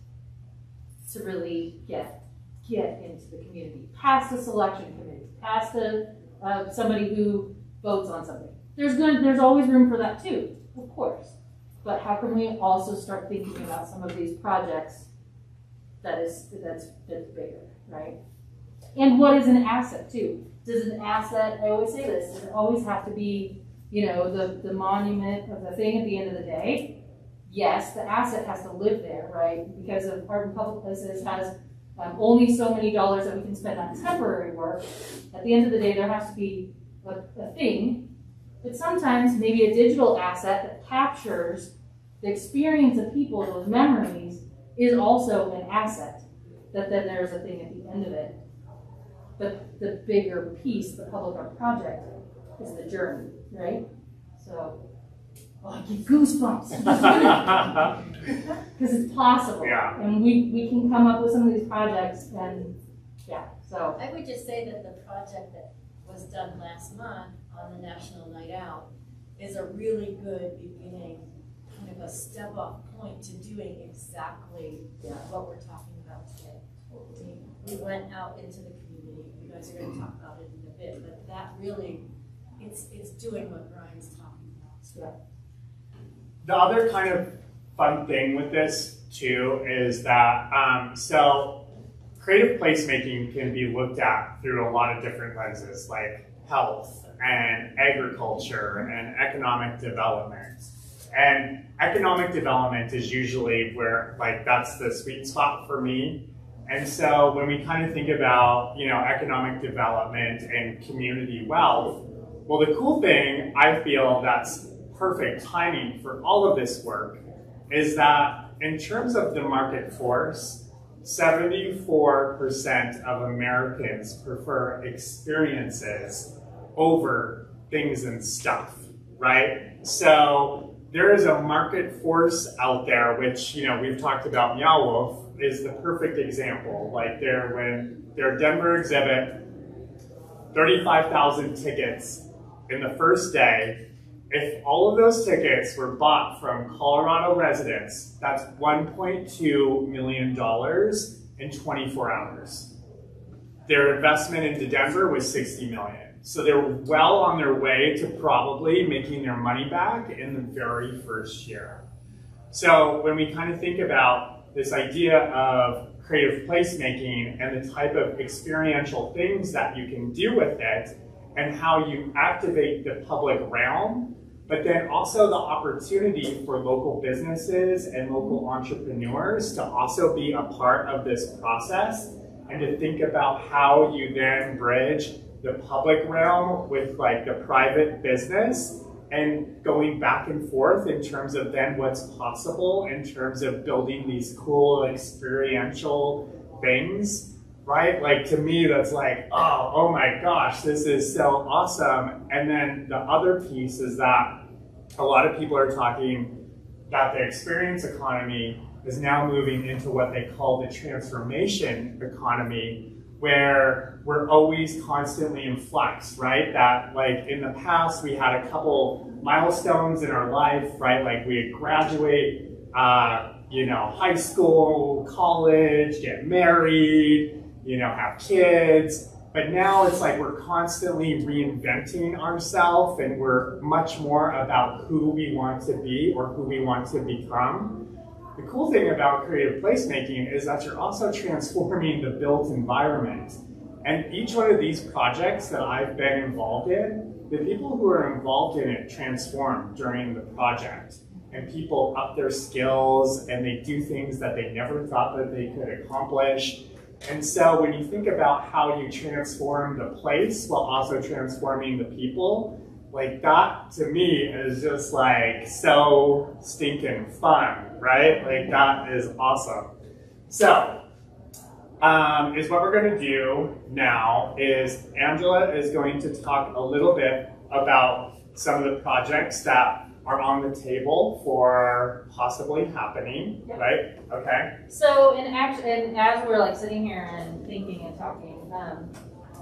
to really get into the community, past the selection committee, past the somebody who votes on something. There's always room for that too, of course. But how can we also start thinking about some of these projects that's bigger, right? And what is an asset too? Does an asset, I always say this, does it always have to be, the monument of the thing at the end of the day? Yes, the asset has to live there, right? Because of Art in Public Places has only so many dollars that we can spend on temporary work. At the end of the day, there has to be a thing, but sometimes maybe a digital asset that captures the experience of people, those memories, is also an asset, that then there's a thing at the end of it. But the bigger piece, the public art project, is the journey, right? So, I get goosebumps. Because it's possible. Yeah. And we can come up with some of these projects, and yeah, so. I would just say that the project that was done last month on the National Night Out is a really good beginning, kind of a step-off point to doing exactly what we're talking about today. We went out into the community. You guys are going to talk about it in a bit, but that really, it's doing what Brian's talking about. Yeah. The other kind of fun thing with this too is that, so creative placemaking can be looked at through a lot of different lenses, like health and agriculture and economic development. And economic development is usually where, that's the sweet spot for me. And so when we kind of think about, economic development and community wealth, well, the cool thing I feel that's perfect timing for all of this work is that in terms of the market force, 74% of Americans prefer experiences over things and stuff, right? So there is a market force out there, which, we've talked about. Meow Wolf is the perfect example. When their Denver exhibit, 35,000 tickets in the first day. If all of those tickets were bought from Colorado residents, that's $1.2 million in 24 hours. Their investment into Denver was $60 million. So they're well on their way to probably making their money back in the very first year. So when we kind of think about this idea of creative placemaking and the type of experiential things that you can do with it and how you activate the public realm, but then also the opportunity for local businesses and local entrepreneurs to also be a part of this process and to think about how you then bridge the public realm with the private business and going back and forth in terms of then what's possible in terms of building these cool experiential things, right? To me, that's oh my gosh, this is so awesome. And then the other piece is that a lot of people are talking that the experience economy is now moving into what they call the transformation economy, where we're always constantly in flux, right? That in the past, we had a couple milestones in our life, right? We'd graduate, high school, college, get married, have kids. But now it's we're constantly reinventing ourselves, and we're much more about who we want to be or who we want to become. The cool thing about creative placemaking is that you're also transforming the built environment. And each one of these projects that I've been involved in, the people who are involved in it transform during the project. And people up their skills, and they do things that they never thought that they could accomplish. And so when you think about how you transform the place while also transforming the people, Like that to me is just like so stinking fun, right? Like that is awesome. So, is what we're gonna do now is Angela is going to talk a little bit about some of the projects that are on the table for possibly happening, right? Okay. So, and as we're like sitting here and thinking and talking,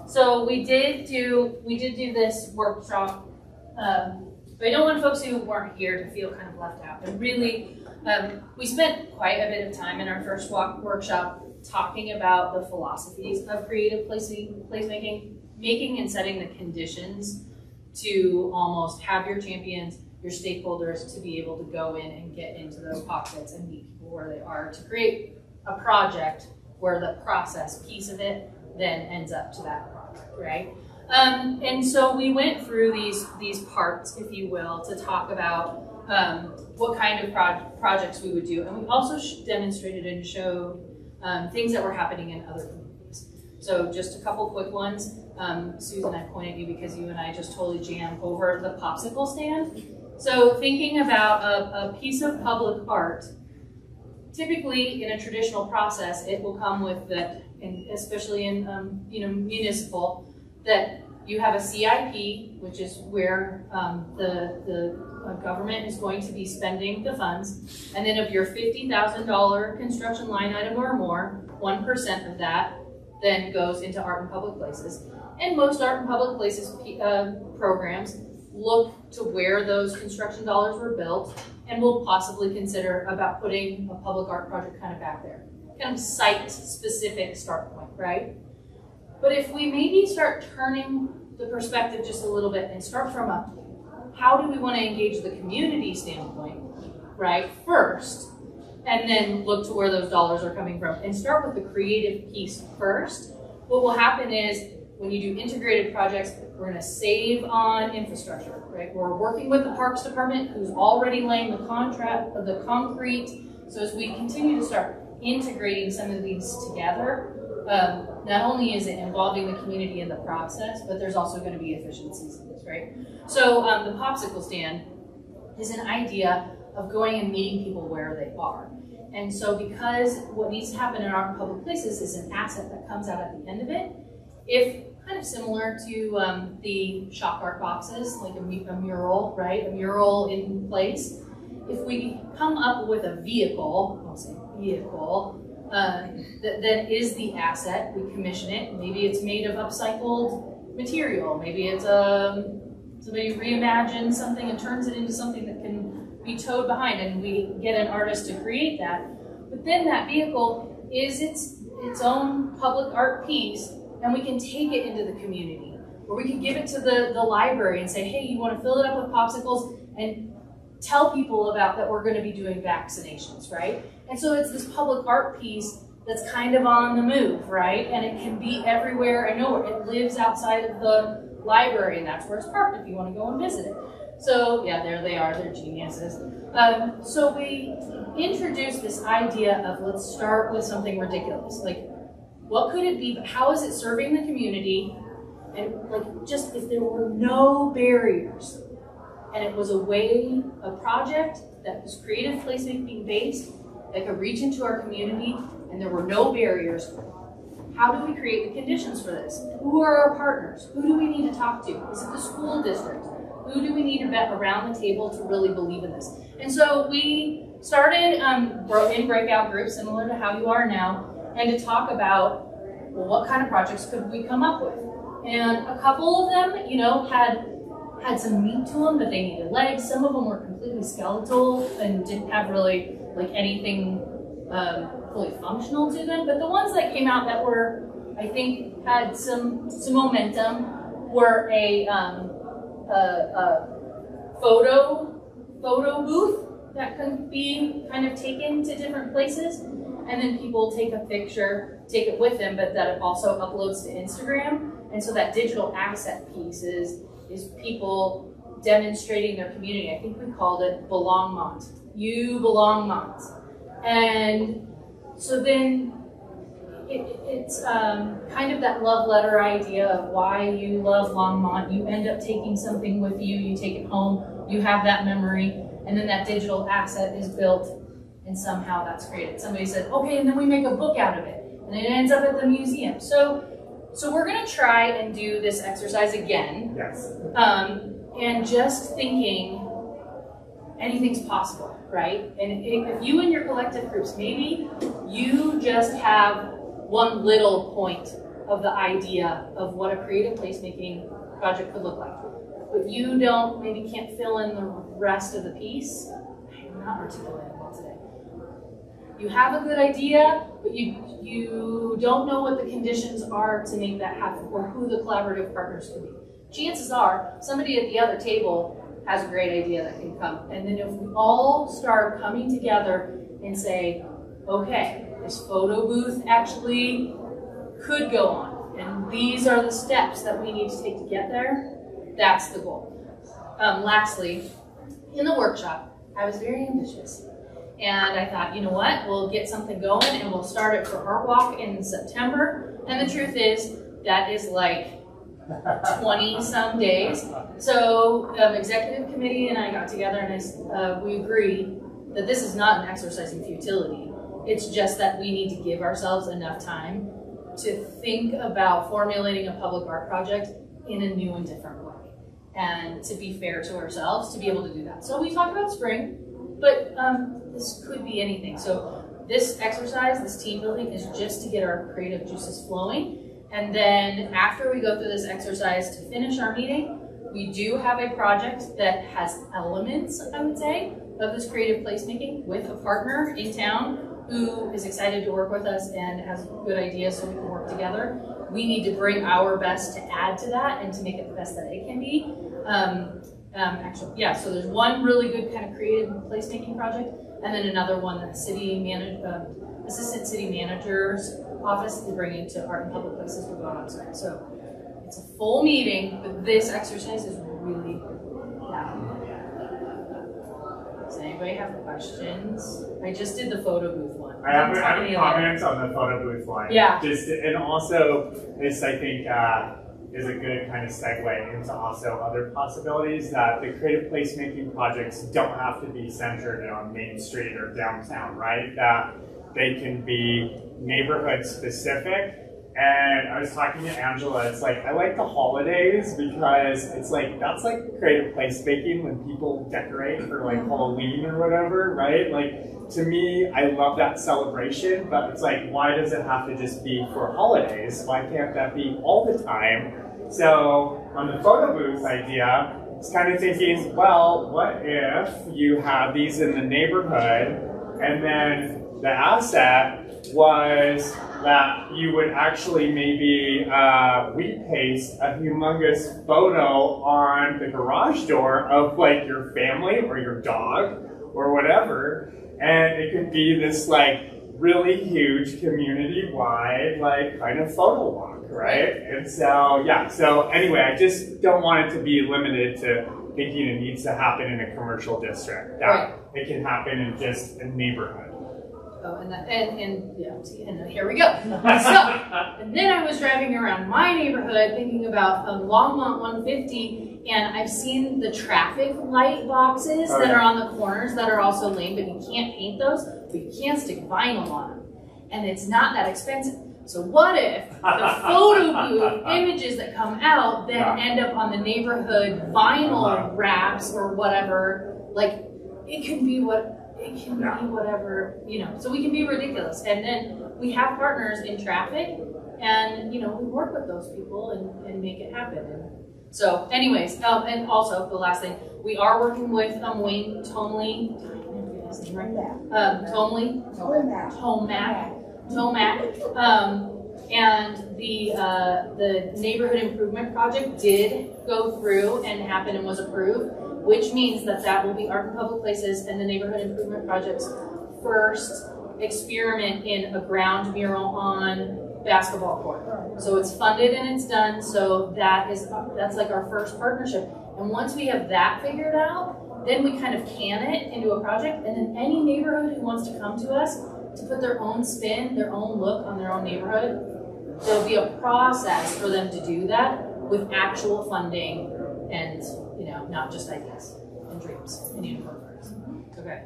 so we did do this workshop. But I don't want folks who weren't here to feel kind of left out. And really, we spent quite a bit of time in our first workshop talking about the philosophies of creative placemaking, making and setting the conditions to almost have your champions, your stakeholders to be able to go in and get into those pockets and meet people where they are to create a project where the process piece of it then ends up to that project, right? And so we went through these parts, if you will, to talk about what kind of projects we would do. And we also demonstrated and showed things that were happening in other communities. So just a couple quick ones. Susan, I point at you because you and I just totally jammed over the popsicle stand. So thinking about a piece of public art, typically in a traditional process, it will come with that, and especially in municipal, that you have a CIP, which is where the government is going to be spending the funds, and then of your $50,000 construction line item or more, 1% of that then goes into art and public places. And most art and public places programs look to where those construction dollars were built and will possibly consider about putting a public art project kind of back there. Kind of site-specific start point, right? But if we maybe start turning the perspective just a little bit and start from a how do we want to engage the community standpoint, right, first, and then look to where those dollars are coming from, and start with the creative piece first, what will happen is when you do integrated projects, we're going to save on infrastructure, right? We're working with the Parks Department, who's already laying the concrete. So as we continue to start integrating some of these together, not only is it involving the community in the process, but there's also going to be efficiencies in this, right? So the popsicle stand is an idea of going and meeting people where they are. And so because what needs to happen in our public places is an asset that comes out at the end of it, if kind of similar to the shock art boxes, like a mural, right? A mural in place. If we come up with a vehicle, I'll say vehicle, that is the asset, we commission it. Maybe it's made of upcycled material. Maybe it's somebody reimagines something and turns it into something that can be towed behind, and we get an artist to create that. But then that vehicle is its own public art piece, and we can take it into the community, or we can give it to the library and say, hey, you want to fill it up with popsicles and tell people about that we're going to be doing vaccinations, right? And so it's this public art piece that's kind of on the move, right? And it can be everywhere and nowhere. It lives outside of the library, and that's where it's parked if you want to go and visit it. So yeah, there they are, they're geniuses. So we introduced this idea of let's start with something ridiculous. Like, what could it be? How is it serving the community? And like, just if there were no barriers, and it was a project that was creative placemaking based, that could reach into our community, and there were no barriers, how do we create the conditions for this? Who are our partners? Who do we need to talk to? Is it the school district? Who do we need to vet around the table to really believe in this? And so we started in breakout groups, similar to how you are now, and to talk about, well, what kind of projects could we come up with? And a couple of them, you know, had some meat to them, that they needed legs. Some of them were completely skeletal and didn't have really like anything fully functional to them. But the ones that came out that were, I think, had some momentum were a photo booth that could be kind of taken to different places, and then people take a picture, take it with them, but that it also uploads to Instagram. And so that digital asset piece is people demonstrating their community. I think we called it Longmont. You belong Mont. And so then it's kind of that love letter idea of why you love Longmont. You end up taking something with you, you take it home, you have that memory, and then that digital asset is built, and somehow that's created. Somebody said, okay, and then we make a book out of it, and it ends up at the museum. So we're gonna try and do this exercise again. Yes. And just thinking anything's possible, right? And if you and your collective groups, maybe you just have one little point of the idea of what a creative placemaking project could look like, but you maybe can't fill in the rest of the piece. I'm not articulating well today. You have a good idea, but you don't know what the conditions are to make that happen, or who the collaborative partners could be. Chances are somebody at the other table has a great idea that can come. And then if we all start coming together and say, okay, this photo booth actually could go on, and these are the steps that we need to take to get there, that's the goal. Lastly, in the workshop, I was very ambitious. And I thought, you know what, we'll get something going and we'll start it for Art Walk in September. And the truth is, that is like 20 some days. So executive committee and I got together and we agreed that this is not an exercise in futility. It's just that we need to give ourselves enough time to think about formulating a public art project in a new and different way. And to be fair to ourselves, to be able to do that. So we talked about spring, but this could be anything. So this exercise, this team building, is just to get our creative juices flowing. And then after we go through this exercise to finish our meeting, we do have a project that has elements, I would say, of this creative placemaking with a partner in town who is excited to work with us and has good ideas so we can work together. We need to bring our best to add to that and to make it the best that it can be. Actually, yeah, so there's one really good kind of creative placemaking project, and then another one that the assistant city manager's office is bringing to Art and Public Places we're going on tonight. So it's a full meeting, but this exercise is really Does anybody have questions? I just did the photo booth one. I have a comment on the photo booth one. Yeah. And also, this I think is a good kind of segue into also other possibilities that the creative placemaking projects don't have to be centered on Main Street or downtown, right? That they can be neighborhood specific. And I was talking to Angela, it's like, I like the holidays because it's like, that's like creative placemaking when people decorate for like Halloween or whatever, right? Like, to me, I love that celebration, but it's like, why does it have to just be for holidays? Why can't that be all the time? So on the photo booth idea, it's kind of thinking, well, what if you have these in the neighborhood and then the asset was that you would actually maybe wheat paste a humongous photo on the garage door of like your family or your dog or whatever, and it could be this like really huge community-wide like kind of photo walk, right? And so yeah, so anyway, I just don't want it to be limited to thinking it needs to happen in a commercial district. That it can happen in just a neighborhood. Oh, and here we go. So, and then I was driving around my neighborhood thinking about Longmont 150, and I've seen the traffic light boxes that are on the corners that are also lame, but you can't paint those, but you can stick vinyl on them, and it's not that expensive. So what if the photo booth images that come out then end up on the neighborhood vinyl wraps or whatever? Like, it can be whatever, you know, so we can be ridiculous. And then we have partners in traffic, and, you know, we work with those people and make it happen. And so anyways, and also the last thing, we are working with Wayne Tomley, and the neighborhood improvement project did go through and happen and was approved, which means that will be Art and Public Places and the Neighborhood Improvement Project's first experiment in a ground mural on basketball court. So it's funded and it's done, so that's like our first partnership. And once we have that figured out, then we kind of can it into a project, and then any neighborhood who wants to come to us to put their own spin, their own look on their own neighborhood, there'll be a process for them to do that with actual funding and, not just ideas and dreams and unicorn cards. Okay.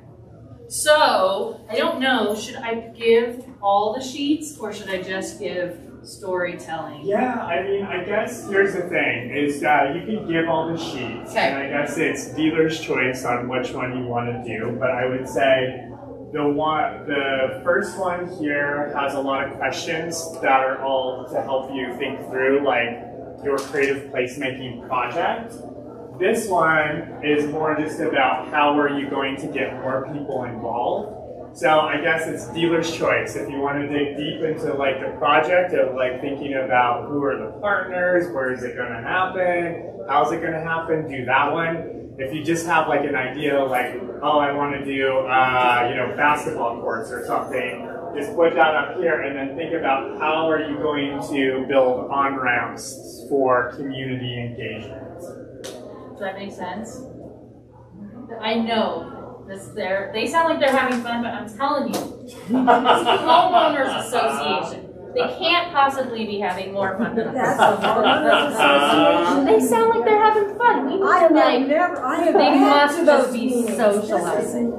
So, I don't know, should I give all the sheets or should I just give storytelling? Yeah, I mean, I guess here's the thing, is that you can give all the sheets, okay. And I guess it's dealer's choice on which one you want to do, but I would say the first one here has a lot of questions that are all to help you think through, like, your creative placemaking project. This one is more just about how are you going to get more people involved. So I guess it's dealer's choice. If you want to dig deep into like the project of like thinking about who are the partners, where is it going to happen, how's it going to happen, do that one. If you just have like an idea like, oh, I want to do basketball courts or something, just put that up here and then think about how are you going to build on-ramps for community engagement. Does that make sense? I know they sound like they're having fun, but I'm telling you, it's the Homeowners Association. They can't possibly be having more fun than That's the Homeowners Association. They sound like they're having fun. We need they must just be socializing.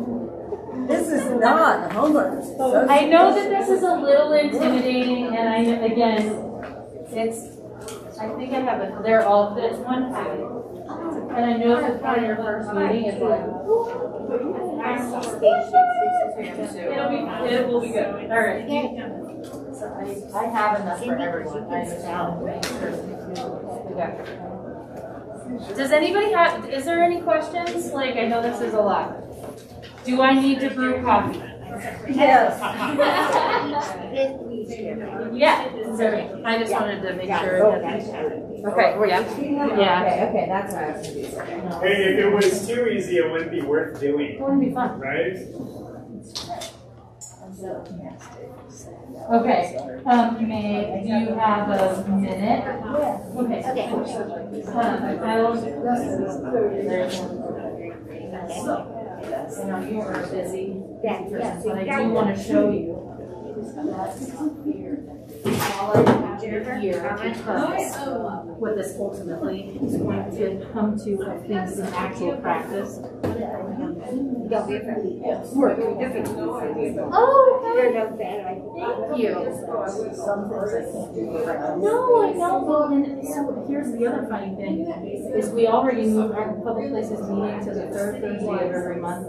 This is not the Homeowners Association. I know that this is a little intimidating, and I think I have it. They're all it's one packet. And I know that part of your first meeting is like, it will be good. All right. So I have enough for everyone. I just want to make sure. Does anybody have, is there any questions? Like, I know this is a lot. Do I need to brew coffee? Yes. Yeah. I just wanted to make sure. Okay, yeah. Okay, that's what I was going to do. Hey, if it was too easy, it wouldn't be worth doing. It wouldn't be fun. Right? Okay, do you have a minute? Okay. I know you are busy, but I do want to show you. All I have here, because what this ultimately is going to come to, I think, is an actual practice. Oh, thank you. No, I know. Well, and so here's the other funny thing: is we already moved our public places meeting to the third Thursday of every month.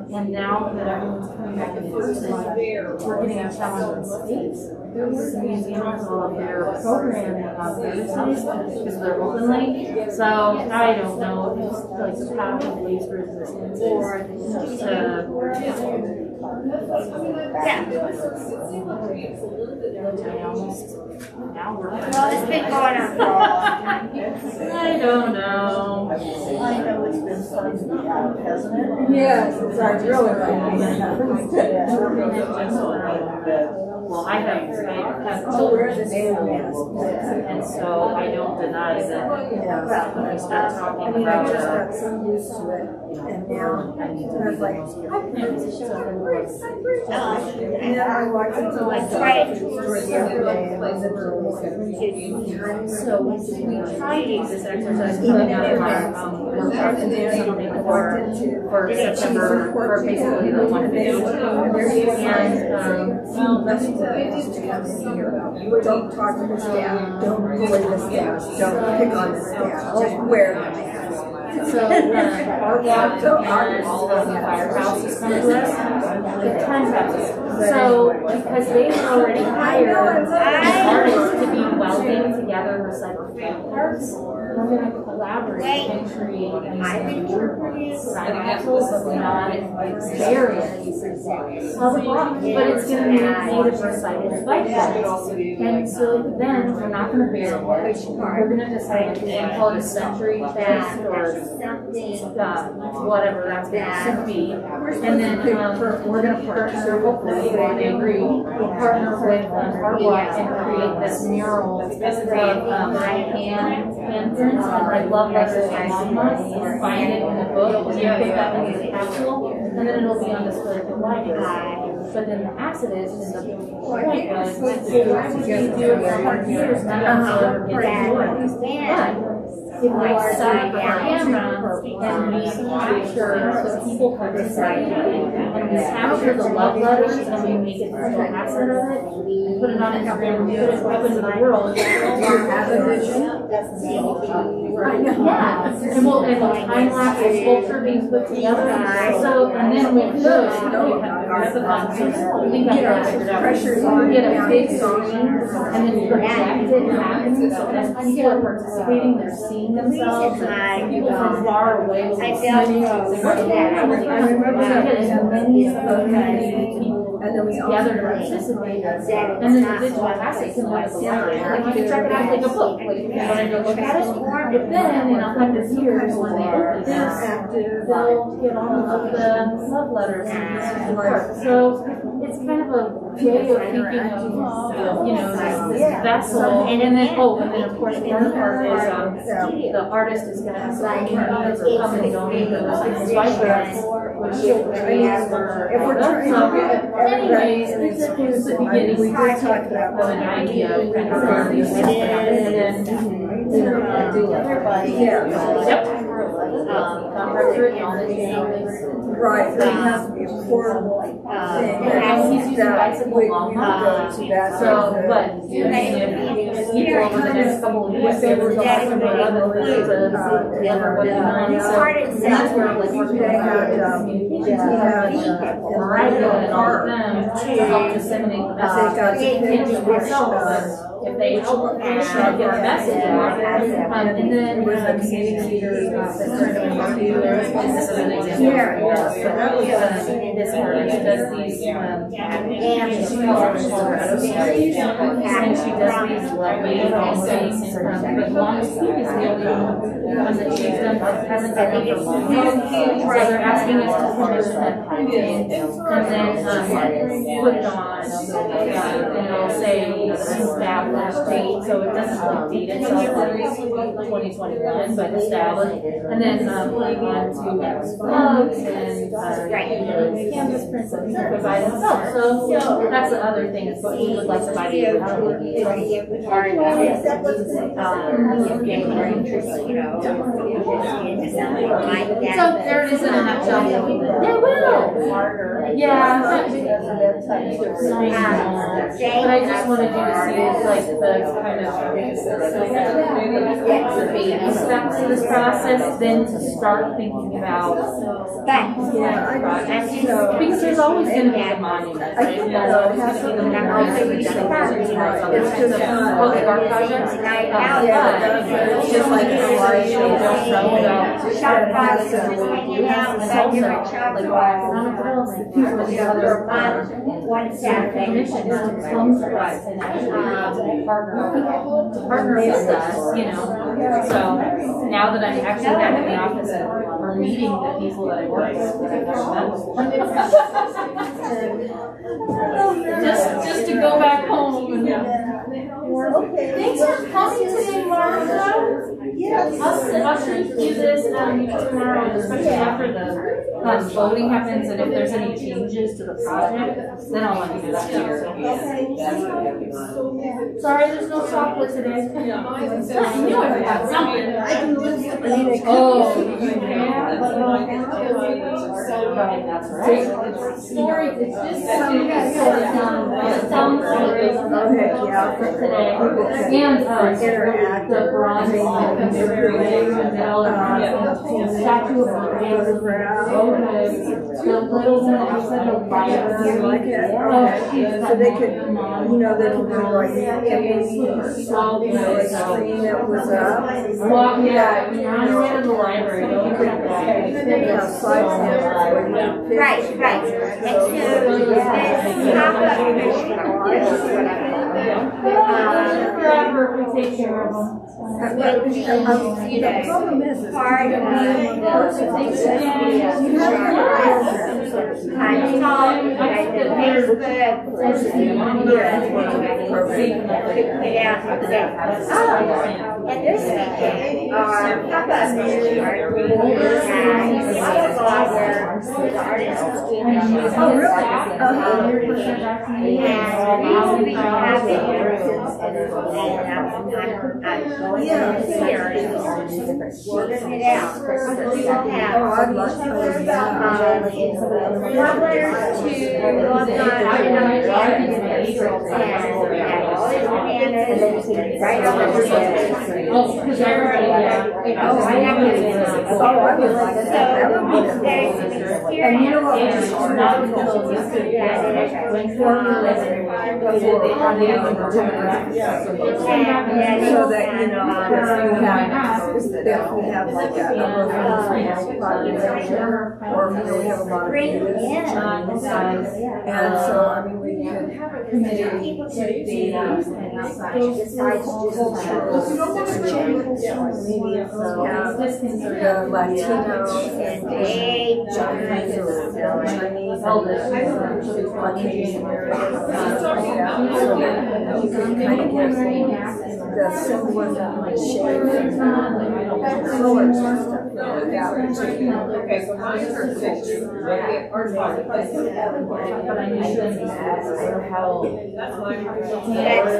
And now that everyone's coming back in person, we're getting a challenge in space. The museums all of their programming on Thursdays because they're open late. So I don't know if it's like half of least resistance Well, it's been going on for a long time. I don't know. I know it's been fun to be out, hasn't it? Yes, it's really Well, I have children, and so I don't deny that when we start talking about I just got so used to it, and now I was like, and then I watched it until I started the store the other day, and I was really so we try to use this exercise coming out of our workshop to do something for September, or basically the one day. And don't talk to the staff, don't bully the staff, don't pick on the staff, just wear the mask. So our walk and all of the firehouses come to us, the 10 houses. So because they've already hired artists to be welding together recycled parts, we're going to collaborate and create these sidewalks, but not variants of the block. But it's going to be native recycled bike paths. And so then we're not going to bury it. We're going to decide if we want to call it a century fest or whatever that's going to be. And then we're going to partner, hopefully, if they agree, we'll partner with our walk and create this mural of handprints and love letters from Longmont, find it in the book, and you put that into the capsule, and then it'll be on display for lighting. But then the accident and the point was, we do it for 100 years, none of us are getting more. If we set up our camera and we make sure that people participate and we capture the love letters and we make it an accident of it, and put it on Instagram and put it up into the world. Have a vision. Yeah, and we'll and the time lapse of sculpture being put together. So and then we could have the fun. We think that figured out. We get a big screen and then project it happening. So as people are participating, they're seeing themselves. And people from far away will be seeing and then we together to participate, and then the digital asset can have a library. Like you can check it out like a book. Like if you want to go look at it, but then in 100 years when they open this, they'll get all of the love letters and support. So it's kind of a way of thinking of this vessel, and then of course the other part is the artist is going to have some communities or come and donate those libraries, which if we're trying to anyways, it's the beginning. We did talk about an idea of kind of these and then do everybody. Yep. Right, but it has to be a portable thing. And he's using bicycle Longmont. So, but people over the next couple of weeks, they were going to deliver what they're doing. So that's where like we're going to have communication and all of them to help disseminate the message. They can't do it themselves, but if they help get the message out, and then with the community leaders that they're going to do, this is an example. So that was this part. She does these, and she does these lovely things. But Long Peak is the only one that she's done that hasn't done it for long. So they're asking us to finish that painting and then put it on, and it'll say established date, so it doesn't like date itself like 2021, but established, and then putting on to plugs and canvas prints that we can provide itself. So that's the other thing is what we would like to buy the So there it is in a nutshell. They will. Yeah. But I just wanted you to see like the kind of the baby steps of this process, then to start thinking about projects. Because there's always going to be a monument, right? There's always going to be the memories of the generations of our projects. It's just like in life, they don't know about economic development, the other commission to come to us and actually partner with us, So now that I'm actually back in the office and we're meeting the people that I work with, that I've never met before. Just to go back home and thanks for coming today, Martha. Yes. I'll shoot you this tomorrow, especially after the voting happens, and if there's any changes to the project, then I'll let you know that here. Sorry, there's no chocolate today. I knew I would have something. I can lose it. Right, that's right. Story, it's just some stories for today. And the bronze statue of the little one that you said, the library. So they could, they could do like a screen that was up. Well, yeah, when you're on your way to the library, don't forget that. Right. And so this pop-up Forever, we take care of them. Would be, you know, part of the kind of talk, like the Facebook, put out and say, oh, and this weekend, our pop-up part, we have a blogger, the artist, and we will be having, I'm going to here, working it out. We will have published to right on the so that, you know, if we have like a population, or if we have a lot of kids, and so, I mean, we can committee the Latino and the symbolism and shape and colors and stuff. Okay, so mine are pictures.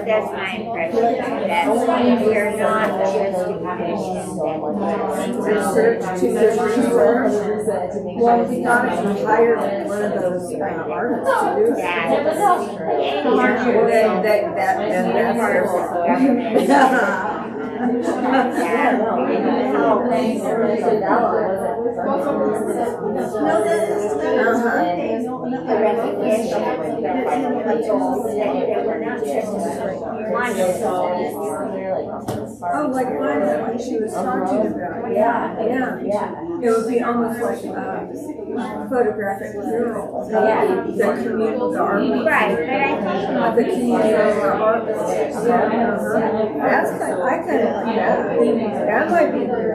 That's my impression. That we're not just a commission that research to the research. Well, we got to hire one of those artists to do that. Oh, like what she was talking about. Yeah. It would be almost like photographic mural. The community, the art. Right, but I think the community art. That's kind of, I kind of like that. That might be good.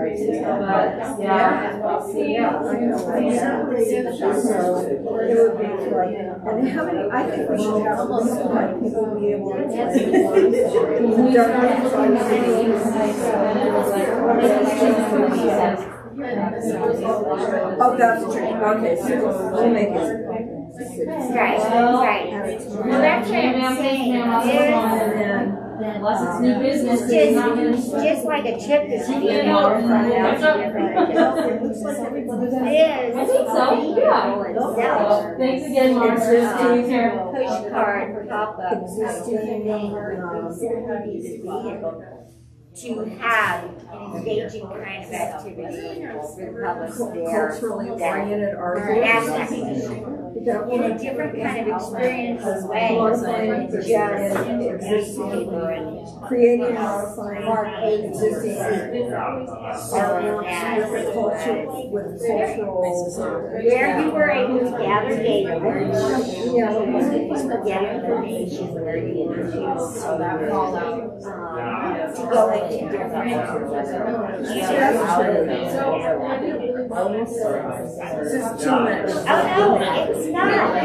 It would be like, and how many? I think we should have like people be able to oh, that's true. Okay, so we'll make it. Right. Well, that's what I'm saying. Unless it's new business, just like a chip that's being out from I think so, yeah. Thanks again, Marcia. Postcard pop-ups to have an engaging kind of activity with the public there. Culturally oriented art. In a different kind of experiential way than just newspaper and creating and modifying existing artworks with cultural. Where you were able to gather data, get information, where you were able to go into different. This is too much. Oh no, it's not.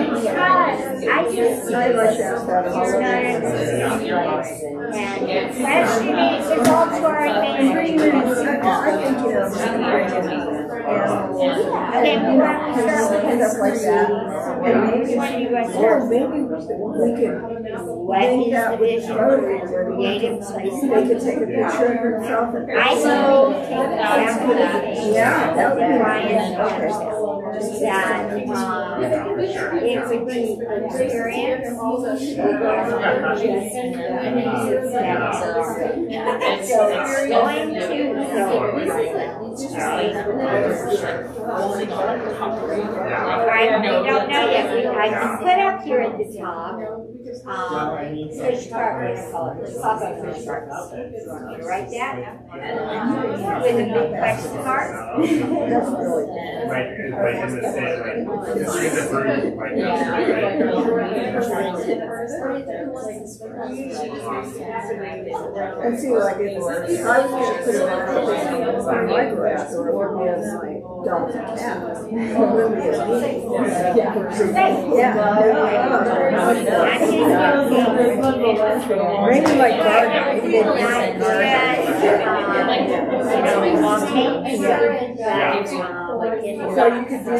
Because I just see you're not and questioning is all to our advantage. I think, you know, okay, we want to start with stuff like that. And maybe, maybe we could what is the vision for creative places? They could take a picture of herself and I know yeah, that would be Brian that it would be experience so going to I don't know yet. I can put up here at the top push cart, what do I call it? The pop-up push cart. You write that? With a big question mark? Right, like in the same, like, it's in the group, like yesterday, And see, like, if I was going to put it on my garage door, it would be on my dog and cat. It wouldn't be a maybe like garden. So you could do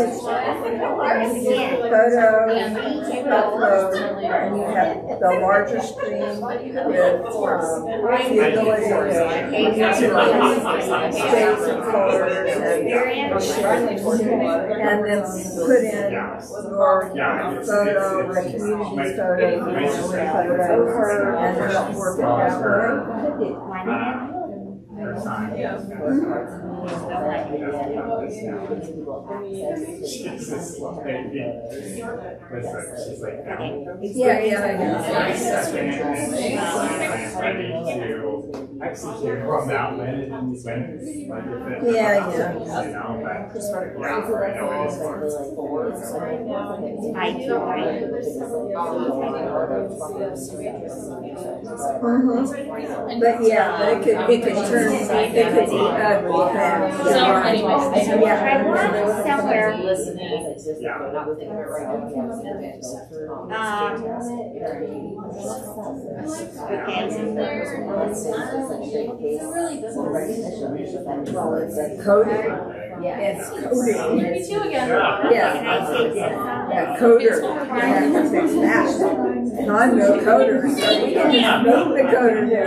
photo, upload, and you have the larger screen with the ability to use space and colors and then put in your photo, the community photo, and just work it that way. Execute from that when it's like But yeah, but it could turn, it could be ugly fast. So anyways, I worked somewhere. Coding. It's coding. Me too again. Yeah. Coder. Yeah, fix that. And I'm no coder, so we can just make the coder do it.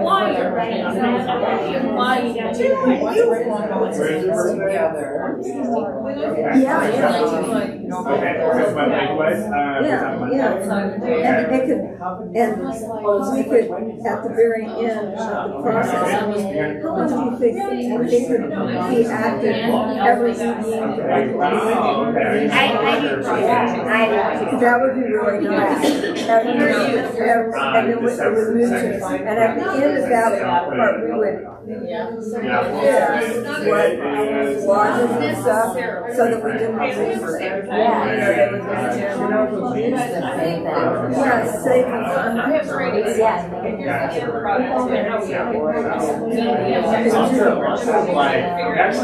Why you're right. Why you got to do And we could, at the very end of the process, how long do you think they could be active every evening? That would be really nice. And it would move to, and at the end of that part, we would what lodges and stuff, so that we didn't lose it. Safe and fun.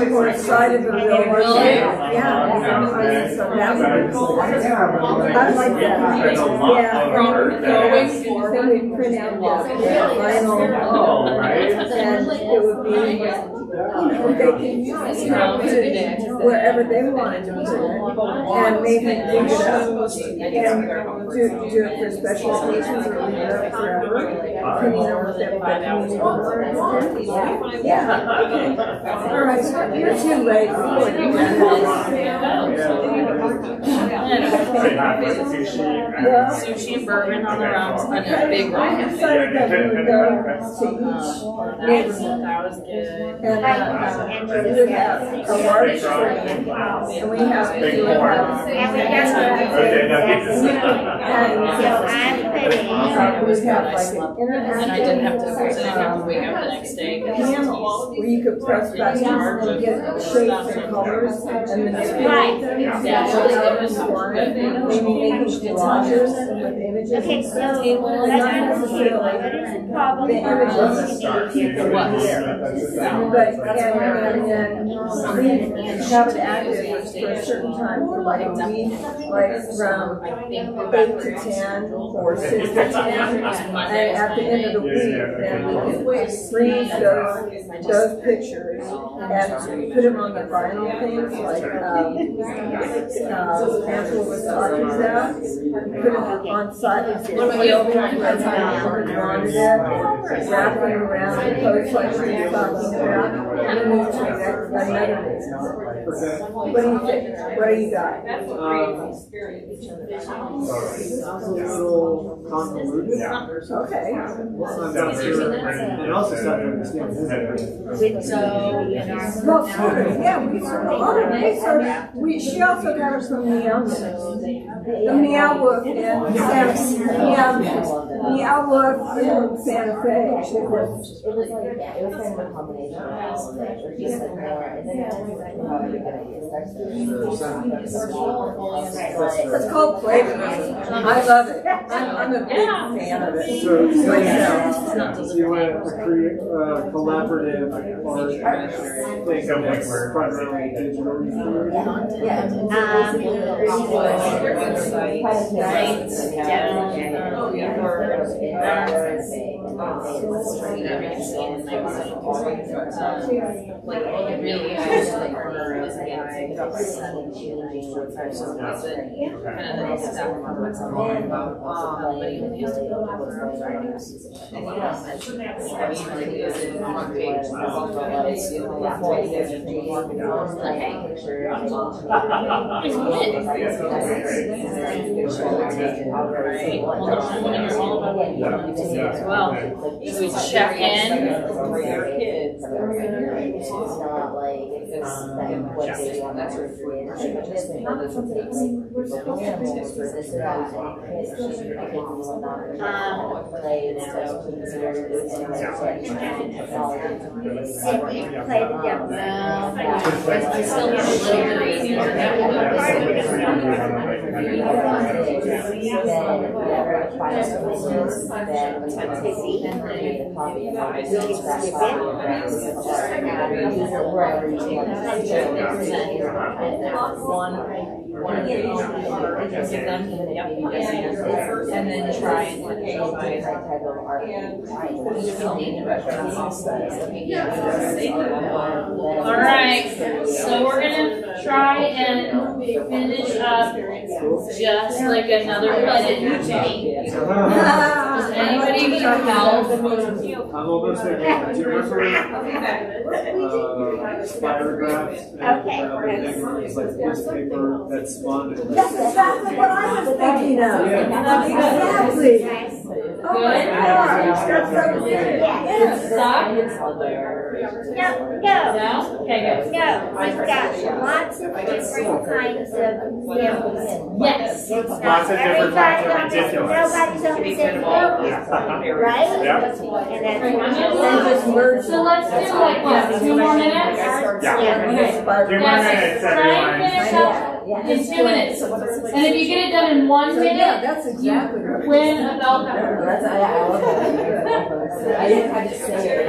We're excited to real work. I like that. Then we print out the final, and it would be, they can use it wherever they wanted to, and maybe dig it up and do it for special occasions or leave it up forever, depending on what the community wants to do. Yeah, okay. All right, you're too late. Sushi and bourbon on the rocks on a big rock. I decided that we would go to each neighborhood. That was good. And we would have a large screen, and we have to do it. We have like an interactive. And I didn't have to wake up the next day. Panels where you could press buttons and get shapes and colors and manipulate them. Maybe making collages with images. Okay, so not necessarily the images the people want there. But and then we have it active for a certain time for like a week, like from 8 to 10 or 6 to 10. And at the end of the week, then we can freeze those pictures and put them on the vinyl things like Angela was talking about. Put them on site, wrap them around the post like she was talking about, and then move to another business. What do you think? What do you got? Okay. And also stuff to understand. Well, sort of, yeah, we sort of are. She also got us from Meow. The Meow Wolf and Sam. Meow Wolf in Santa Fe. She was It was kind of a combination of like, just like more, and then it's probably a good idea. It's called Playground. I love it. I'm a big fan of it. So you went to create collaborative art thing of like primarily digital research. Well, we check in. Kids. It's not like it's what they want to create. Play the And then try and all right, so we're gonna try and finish up just like another minute. Does anybody need help? I'm almost there. Do you remember spiragraphs and other things like this paper that's spun? That's exactly what I was thinking of. Exactly. Oh my gosh, that's so good. Stop. No. Okay, good. No, we've got lots of different kinds of films. Yes. It's not Lots of different types of ridiculous. nobody's on the same film, right? Yep. And that's So let's do like what, 2 more minutes? Yeah. Okay. 2 more minutes, Try and finish everyone. up in 2 minutes. And if you get it done in 1 minute, That's exactly right. win a bell pepper. I love that. I didn't have to say it.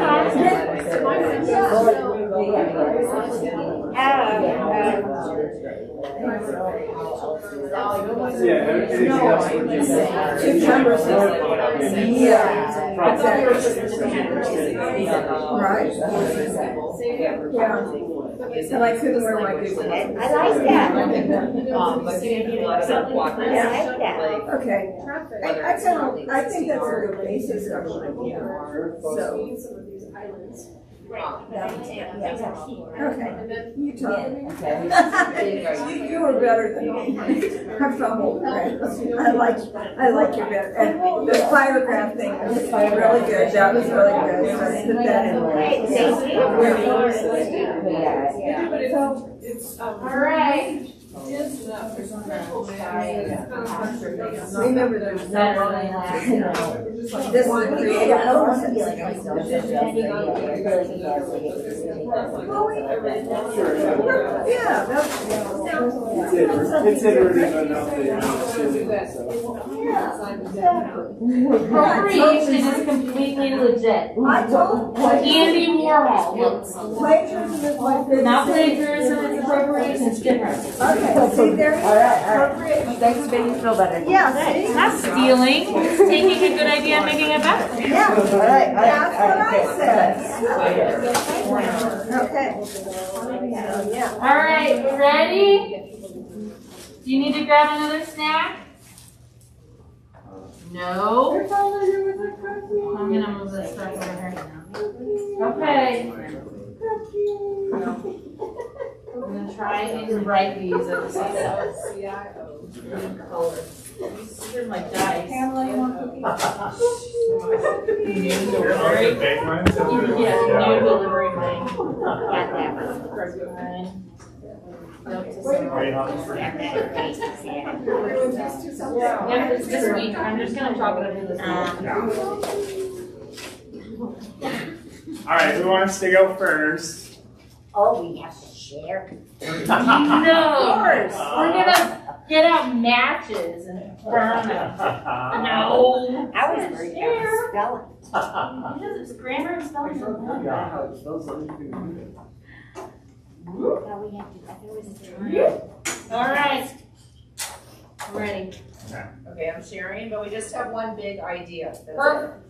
Yeah, anything else would be Right? Yeah. And I couldn't wear my big ones. I like that. I like that. Okay. I think that's a good basis of it. So. Okay. You talk. You were better than me. I'm fumbled. I like you better. And the spirograph thing was really good. That was really good. So I put that in there. All right. Remember, there's no this is creative. Yeah, that's it's iterative enough Appropriation is completely legit. I told Andy Warhol. plagiarism is my favorite. Not plagiarism, it's appropriation, it's different. Okay, see, there you go. Thanks for making me feel better. Yeah, see? It's not stealing, it's taking a good idea and making it better. Yeah, that's what I said. Okay. All right, ready? Do you need to grab another snack? No. I'm gonna move this stuff over here. Okay. I'm gonna try and write these at the same time. Here's my dice. Pamela, you want cookies? New delivery. big ones. Yeah, new delivery lane. Got that one. Yeah, it's this week. I'm just gonna chalk it up to this week. All right, who wants to go first? Oh, we have to share. No, we're gonna get out matches and burn them. No. I was worried about spelling. Because it's grammar and spelling. No, we have to, I thought it was a time. All right. Ready. Okay, I'm sharing, but we just have one big idea. That's it. Perfect.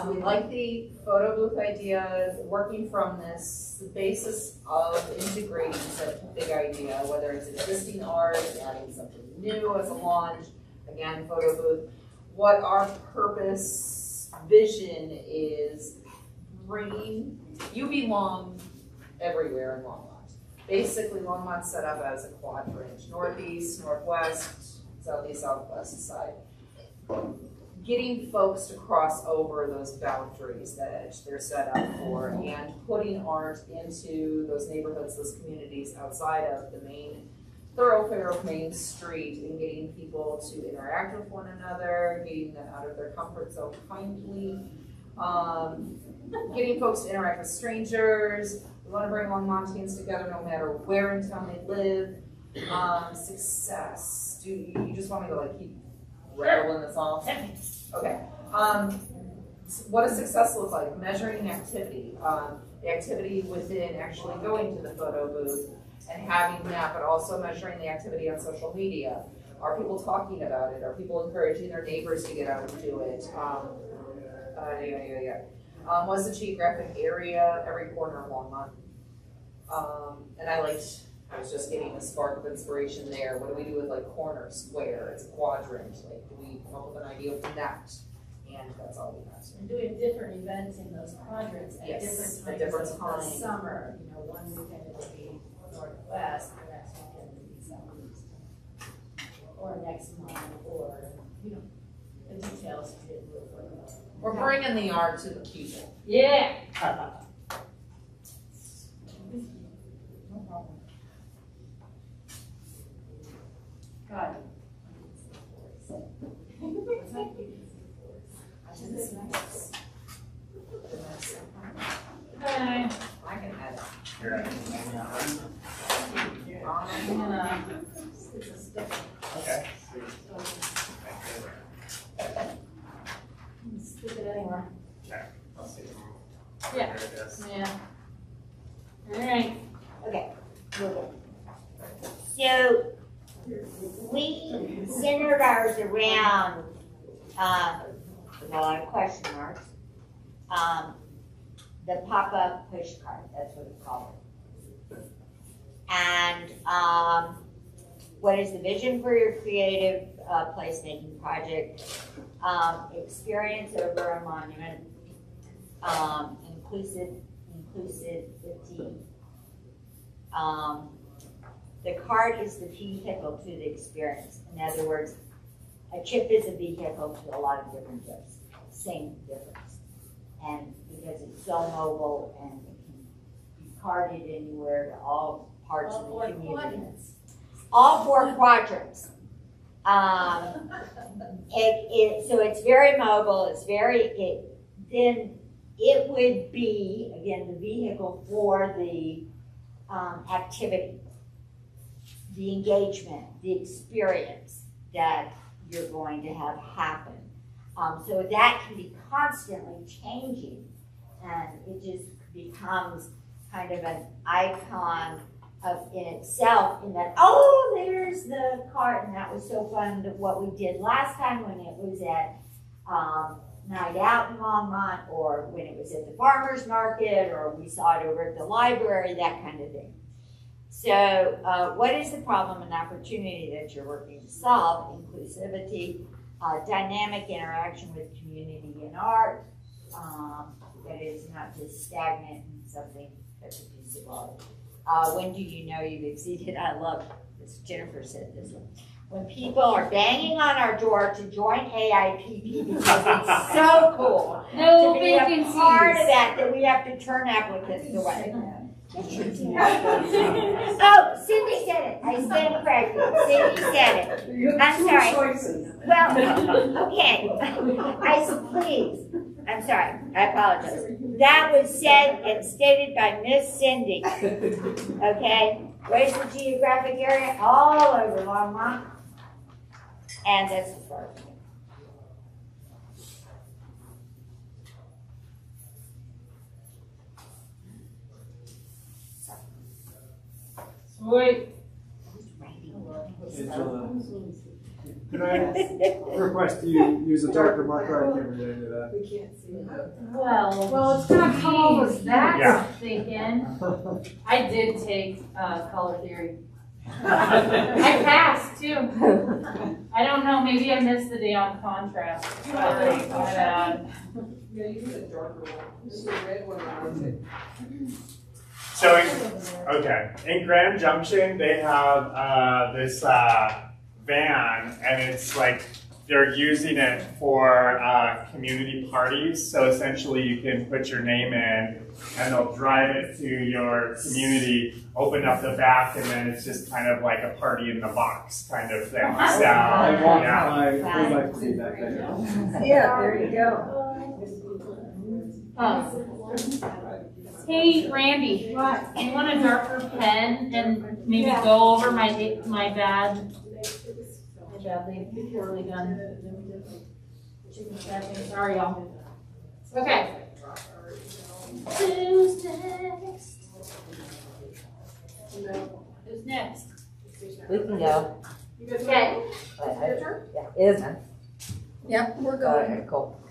We like the photo booth idea, working from this, the basis of integrating such a big idea, whether it's existing art, adding something new as a launch, again, photo booth. What our purpose, vision is bringing, you belong everywhere in Longmont. Basically, Longmont's set up as a quadrant, northeast, northwest, southeast, southwest side. Getting folks to cross over those boundaries that they're set up for and putting art into those neighborhoods, those communities outside of the main thoroughfare of Main Street and getting people to interact with one another, getting them out of their comfort zone kindly, getting folks to interact with strangers. We want to bring Longmontians together no matter where in town they live. Success. Do you just want me to like keep rattling this off? Okay. What does success look like? Measuring activity. The activity within actually going to the photo booth and having that, but also measuring the activity on social media. Are people talking about it? Are people encouraging their neighbors to get out and do it? What's the geographic area? Every corner of Longmont. And I was just getting a spark of inspiration there. What do we do with like corner, square? It's a quadrant. Like, do we come up with an idea from that? And that's all we have. And doing different events in those quadrants at different times of the summer. You know, one weekend it would be northwest, the next weekend it would be southeast. Or next month, or, you know, the details to get real further. We're bringing the art to the people. Yeah. No problem. God. Okay. I can add it. I'm gonna. Okay. Stick it anywhere. Okay. I'll see. Yeah. There it is. Yeah. All right. Okay. So we centered ours around, question marks, the pop-up push cart, that's what we call it. And what is the vision for your creative placemaking project? Experience over a monument, inclusivity. The cart is the vehicle to the experience. In other words, a chip is a vehicle to a lot of different trips. Same difference. And because it's so mobile and it can be carted anywhere to all parts of the community. All four quadrants. So it's very mobile, then it would be, again, the vehicle for the activity, the engagement, the experience that you're going to have happen. So that can be constantly changing, and it just becomes kind of an icon in itself, in that, oh, there's the cart, and that was so fun, what we did last time when it was at Night Out in Longmont, or when it was at the farmer's market, or we saw it over at the library, that kind of thing. So what is the problem and opportunity that you're working to solve? Inclusivity, dynamic interaction with community and art, that is not just stagnant and something that's a piece of art. When do you know you've exceeded? I love this. Jennifer said this one. when people are banging on our door to join AIPP because it's so cool No to be a vacancies. part of that we have to turn applicants away. Oh, Cindy said it. I stand corrected. Cindy said it. I'm sorry. Well, okay. Please. I'm sorry. I apologize. That was said and stated by Miss Cindy. Okay? Where's the geographic area? All over Longmont. And that's the first. Sweet. Can I request you use a darker marker? I can't read any of that. We can't see it. Well, it's gonna come over that. Yeah. I'm thinking. I did take color theory. I passed too. I don't know. Maybe I missed the day on contrast. Yeah, you need a darker one. This is a red one. So, in Grand Junction, they have this van, and it's like they're using it for community parties. So essentially, you can put your name in, and they'll drive it to your community, open up the back, and then it's just kind of like a party in the box kind of thing. So, I want yeah. I would like to see that thing. Yeah, there you go. Hey, Randy. What? You want a darker pen and maybe go over my badly poorly done chicken stacking? Sorry, y'all. Okay. Who's next? Who's next? We can go. Okay. Yeah, it is done. Yep, we're going. Okay, cool.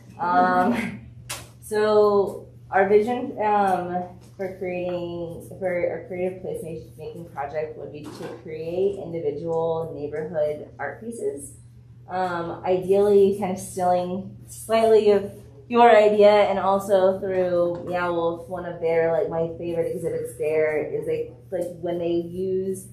So our vision for our creative placemaking project would be to create individual neighborhood art pieces. Ideally, kind of stealing slightly of your idea, and also through Meow Wolf, one of their my favorite exhibits there is when they use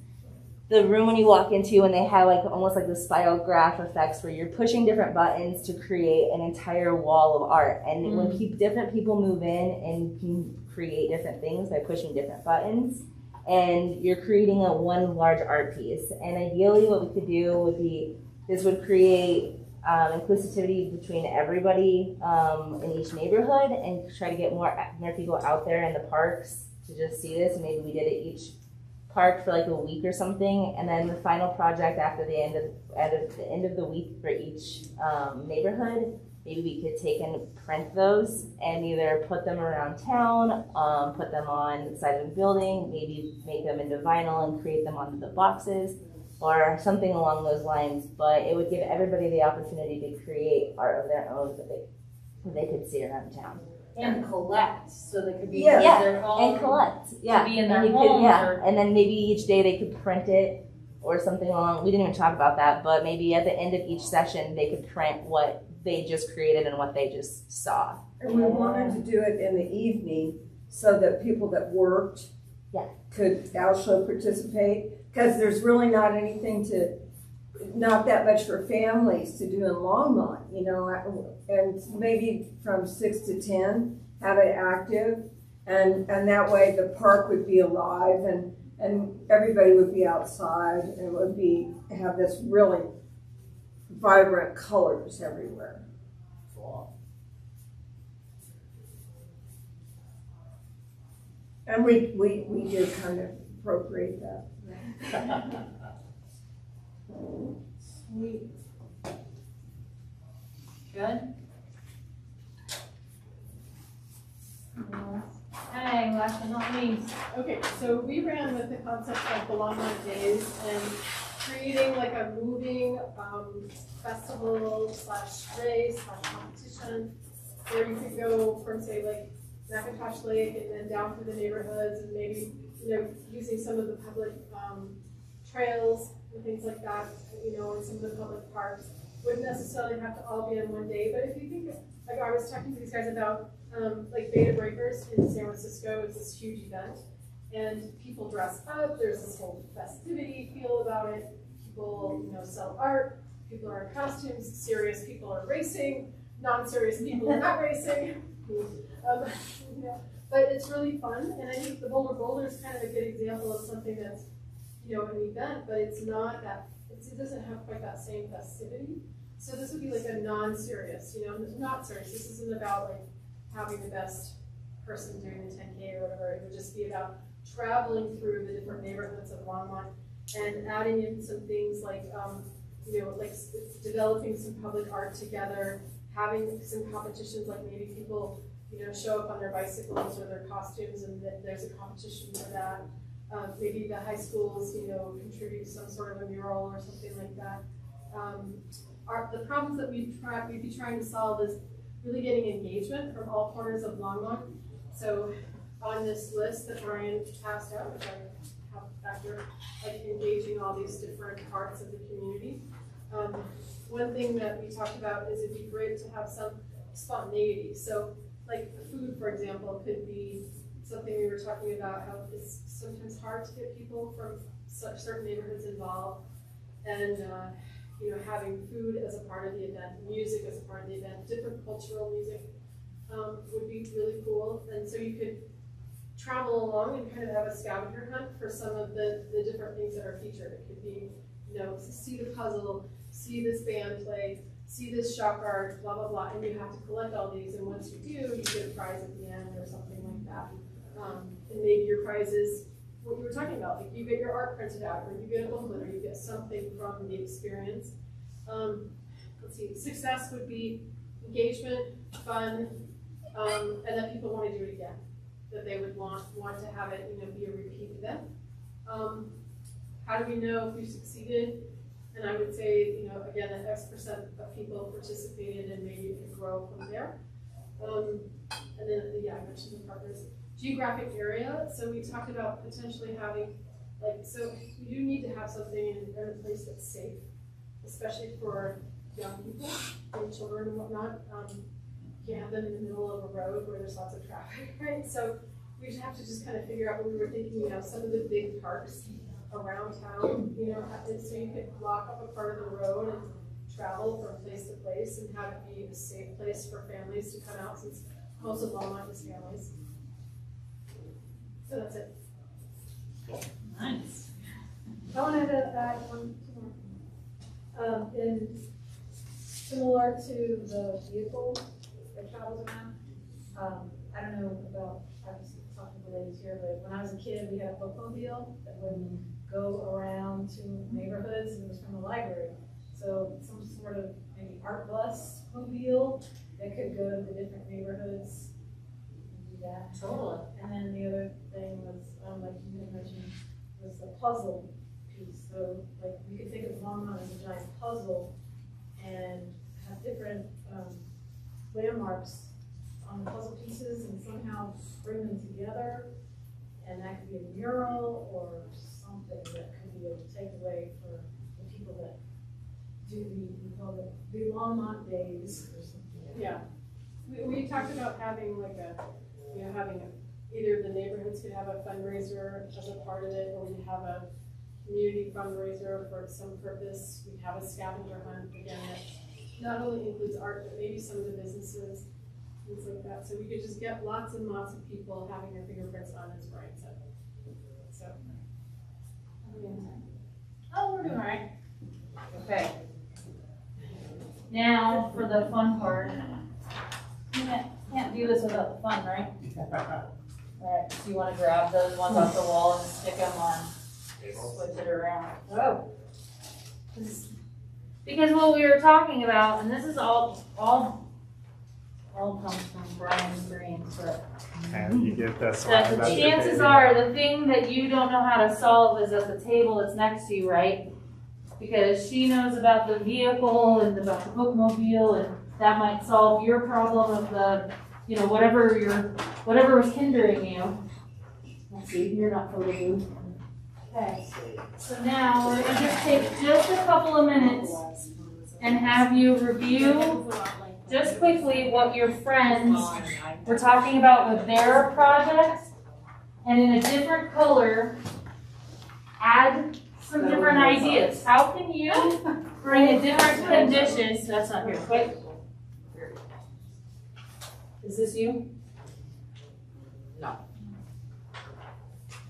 the room when you walk into, and they have almost the spiral graph effects where you're pushing different buttons to create an entire wall of art. And when different people move in and can create different things by pushing different buttons, and you're creating one large art piece. And ideally what we could do would be, this would create inclusivity between everybody in each neighborhood, and try to get more people out there in the parks to just see this. And maybe we did it each park for a week or something, and then the final project after the end of the week for each neighborhood, maybe we could take and print those and either put them around town, put them on the side of the building, maybe make them into vinyl and create them onto the boxes, or something along those lines. But it would give everybody the opportunity to create art of their own that they could see around town. And collect, so they could be their own. And collect, To be in their and homes. and then maybe each day they could print it or something along. We didn't even talk about that, but maybe at the end of each session they could print what they just created and what they just saw. And we wanted to do it in the evening so that people that worked could also participate, because there's really not that much for families to do in Longmont, and maybe from 6 to 10, have it active, and that way the park would be alive, and everybody would be outside, and it would have this really vibrant colors everywhere. And we do kind of appropriate that. Sweet. Good. Hey, last but not least. Okay, so we ran with the concept of the Longmont Days and creating a moving festival / race / competition where you could go from say McIntosh Lake and then down through the neighborhoods, and maybe using some of the public trails and things like that, in some of the public parks. Wouldn't necessarily have to all be in one day, but if you think I was talking to these guys about Beta Breakers in San Francisco. It's this huge event, and people dress up. There's this whole festivity feel about it. people, sell art, people are in costumes, serious people are racing, non-serious people are not racing. But it's really fun, and I think the Boulder Boulder is kind of a good example of something that's, an event, but it's not that, it doesn't have quite that same festivity. So this would be like a non-serious, not serious. This isn't about like having the best person doing the 10K or whatever. It would just be about traveling through the different neighborhoods of Longmont and adding in some things like, like developing some public art together, having some competitions, like maybe people, show up on their bicycles or their costumes, and there's a competition for that. Maybe the high schools, contribute some sort of a mural or something like that. The problems that we'd be trying to solve is really getting engagement from all corners of Longmont. So on this list that Brian passed out, which I have back here, like engaging all these different parts of the community. One thing that we talked about is it'd be great to have some spontaneity. So like the food, for example, could be something we were talking about, how it's sometimes hard to get people from certain neighborhoods involved, and having food as a part of the event, music as a part of the event, different cultural music would be really cool. And so you could travel along and kind of have a scavenger hunt for some of the different things that are featured. It could be, see the puzzle, see this band play, see this shop art, blah, blah, blah, and you have to collect all these, and once you do, you get a prize at the end or something like that. And maybe your prize is what you were talking about, like you get your art printed out, or you get a booklet, or you get something from the experience. Let's see, success would be engagement, fun, and that people want to do it again, that they would want to have it, be a repeat event. How do we know if we've succeeded? And I would say, again, that X% of people participated, and maybe it could grow from there. And then, I mentioned the partners. Geographic area, so we talked about potentially having, so we do need to have something in a place that's safe, especially for young people and children and whatnot. You can't have them in the middle of a road where there's lots of traffic, right? So we have to just kind of figure out what we were thinking, some of the big parks around town, so you could block up a part of the road and travel from place to place and have it be a safe place for families to come out, since most of Longmont is families. So that's it. Nice. I wanted to add one more. Similar to the vehicle that travels around, I don't know about, I was talking to the ladies here, but when I was a kid, we had a bookmobile that would go around to neighborhoods, and it was from the library. So some sort of maybe art bus mobile that could go to the different neighborhoods. Yeah, totally. And then the other thing was, like you had mentioned, was the puzzle piece. So, like, we could think of Longmont as a giant puzzle and have different landmarks on the puzzle pieces and somehow bring them together. And that could be a mural or something that could be a takeaway for the people that do we call it the Longmont days or something. Yeah. We talked about having like either the neighborhoods could have a fundraiser as a part of it, or we'd have a community fundraiser for some purpose. We'd have a scavenger hunt, again, that not only includes art, but maybe some of the businesses, things like that. So we could just get lots and lots of people having their fingerprints on, as Brian said. So, oh, we're doing all right. Okay. Now for the fun part. You can't do this without the fun, right? Alright, so you want to grab those ones off the wall and stick them on, switch it around. Oh. Because what we were talking about, and this is all comes from Brian's brains, but And you get this one. that the chances are the thing that you don't know how to solve is at the table that's next to you, right? Because she knows about the vehicle and about the bookmobile, and that might solve your problem of the, whatever was hindering you. Let's see, you're not photo booth. Okay, so now we're going to just take just a couple of minutes and have you review just quickly what your friends were talking about with their projects, and in a different color, add some different ideas. How can you bring a different condition? That's not here. Wait. Is this you? No.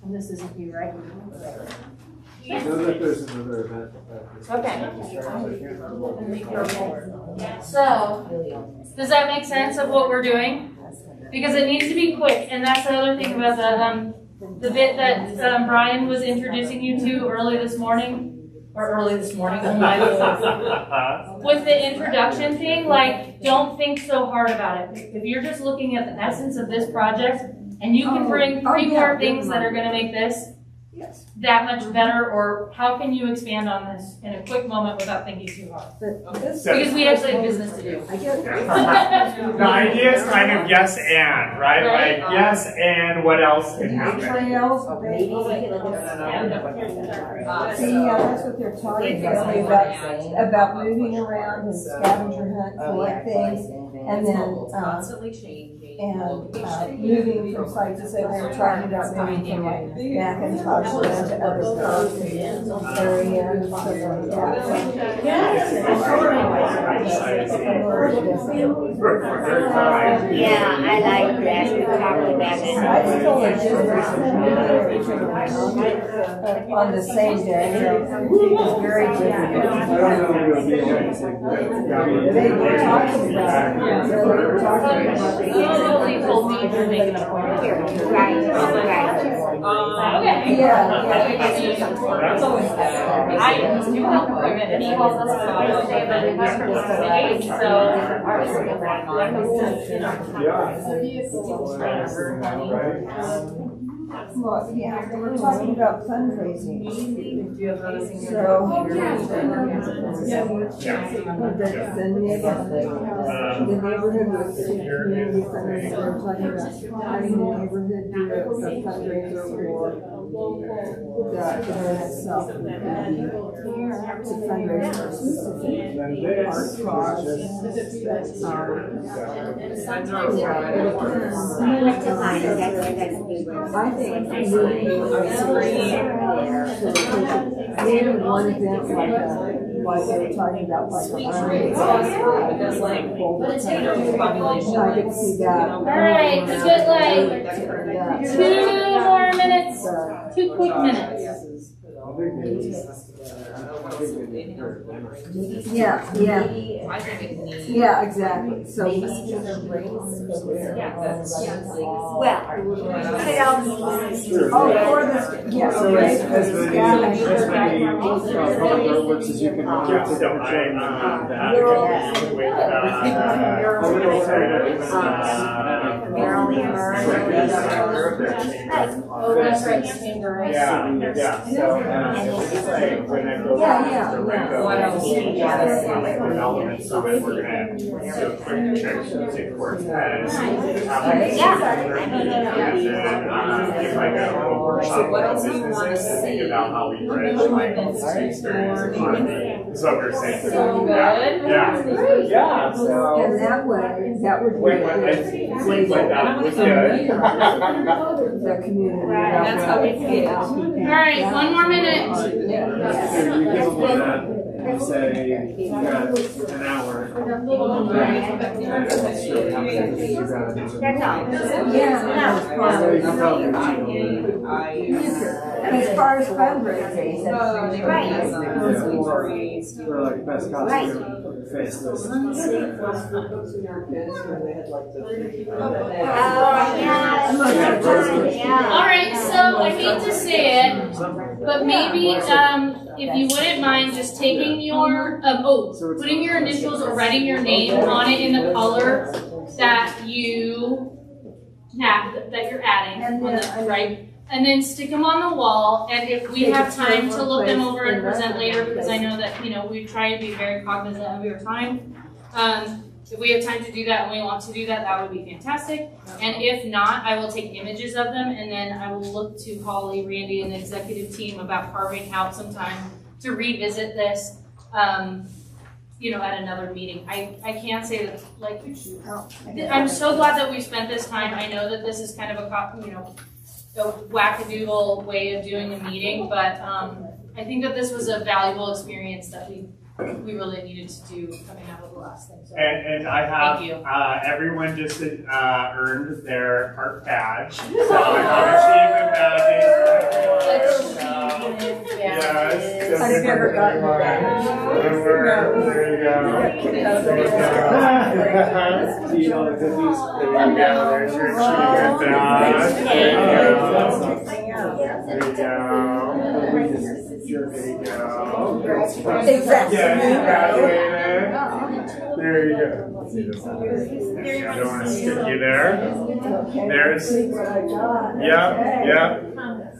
And this isn't you, right? I know that there's another event. Okay. So, does that make sense of what we're doing? Because it needs to be quick, and that's the other thing about the bit that Brian was introducing you to early this morning, with the introduction thing. Like, don't think so hard about it. If you're just looking at the essence of this project, and you can bring three more things that are going to make this that much better, or how can you expand on this in a quick moment without thinking too hard? Because we actually have business to do. The idea is kind of yes and, right? Like yes and what else can happen? Trails, that's what they're talking about moving around and scavenger hunt, collect things, and then constantly changing. And moving from site to site. They were talking about moving from like back and top to other parts and areas. Yeah, I like that. We talked about it. I told her on the same day. It was very different. They were talking about They told me to make an appointment. Right. Okay. Yeah. I do have an appointment, and he calls us about it, but it has from 6 to 8, so. Well, yeah, they were talking about fundraising. So, the neighborhood was community fundraiser. They were talking about having the neighborhood do a fundraiser for the event itself. To fundraise for specific art cause. I think maybe one event like they were talking about, like a population. I could see that. All right, we get like 2 more minutes, 2 quick minutes. Yeah, exactly. So, Well, for this, yeah, so as many works as you can get to the That's right. Elements of it, we're gonna do a quick check, take course as and then if I go workshop businesses to think about how we bridge like experience and so what we're saying. Yeah. So and that way, that would be seems like that was good. The community. That's how we feel. All right, 1 more minute. So you give them that, say, you've got an hour. And as far as fundraising, for like best costume, face this. All right, so I hate to say it, but maybe if you wouldn't mind just taking your, putting your initials or writing your name on it in the color that you have, that you're adding, on the, right? And then stick them on the wall, and if we have time to look them over and present later, because I know that, we try to be very cognizant of your time. If we have time to do that and we want to do that, that would be fantastic. And if not, I will take images of them, and then I will look to Holly, Randy, and the executive team about carving out some time to revisit this, at another meeting. I can't say that, I'm so glad that we spent this time. I know that this is kind of a wackadoodle way of doing a meeting, but I think that this was a valuable experience that we really needed to do coming out of the last thing. So And I have, thank you. Everyone just earned their park badge. So I have achievement badges for everyone. Yes. So I've never gotten a badge. There you go. There you go. There's your achievement badge. There you go. There you go. Exactly. Graduated. There you go. I don't want to stick you there. There's. Yep.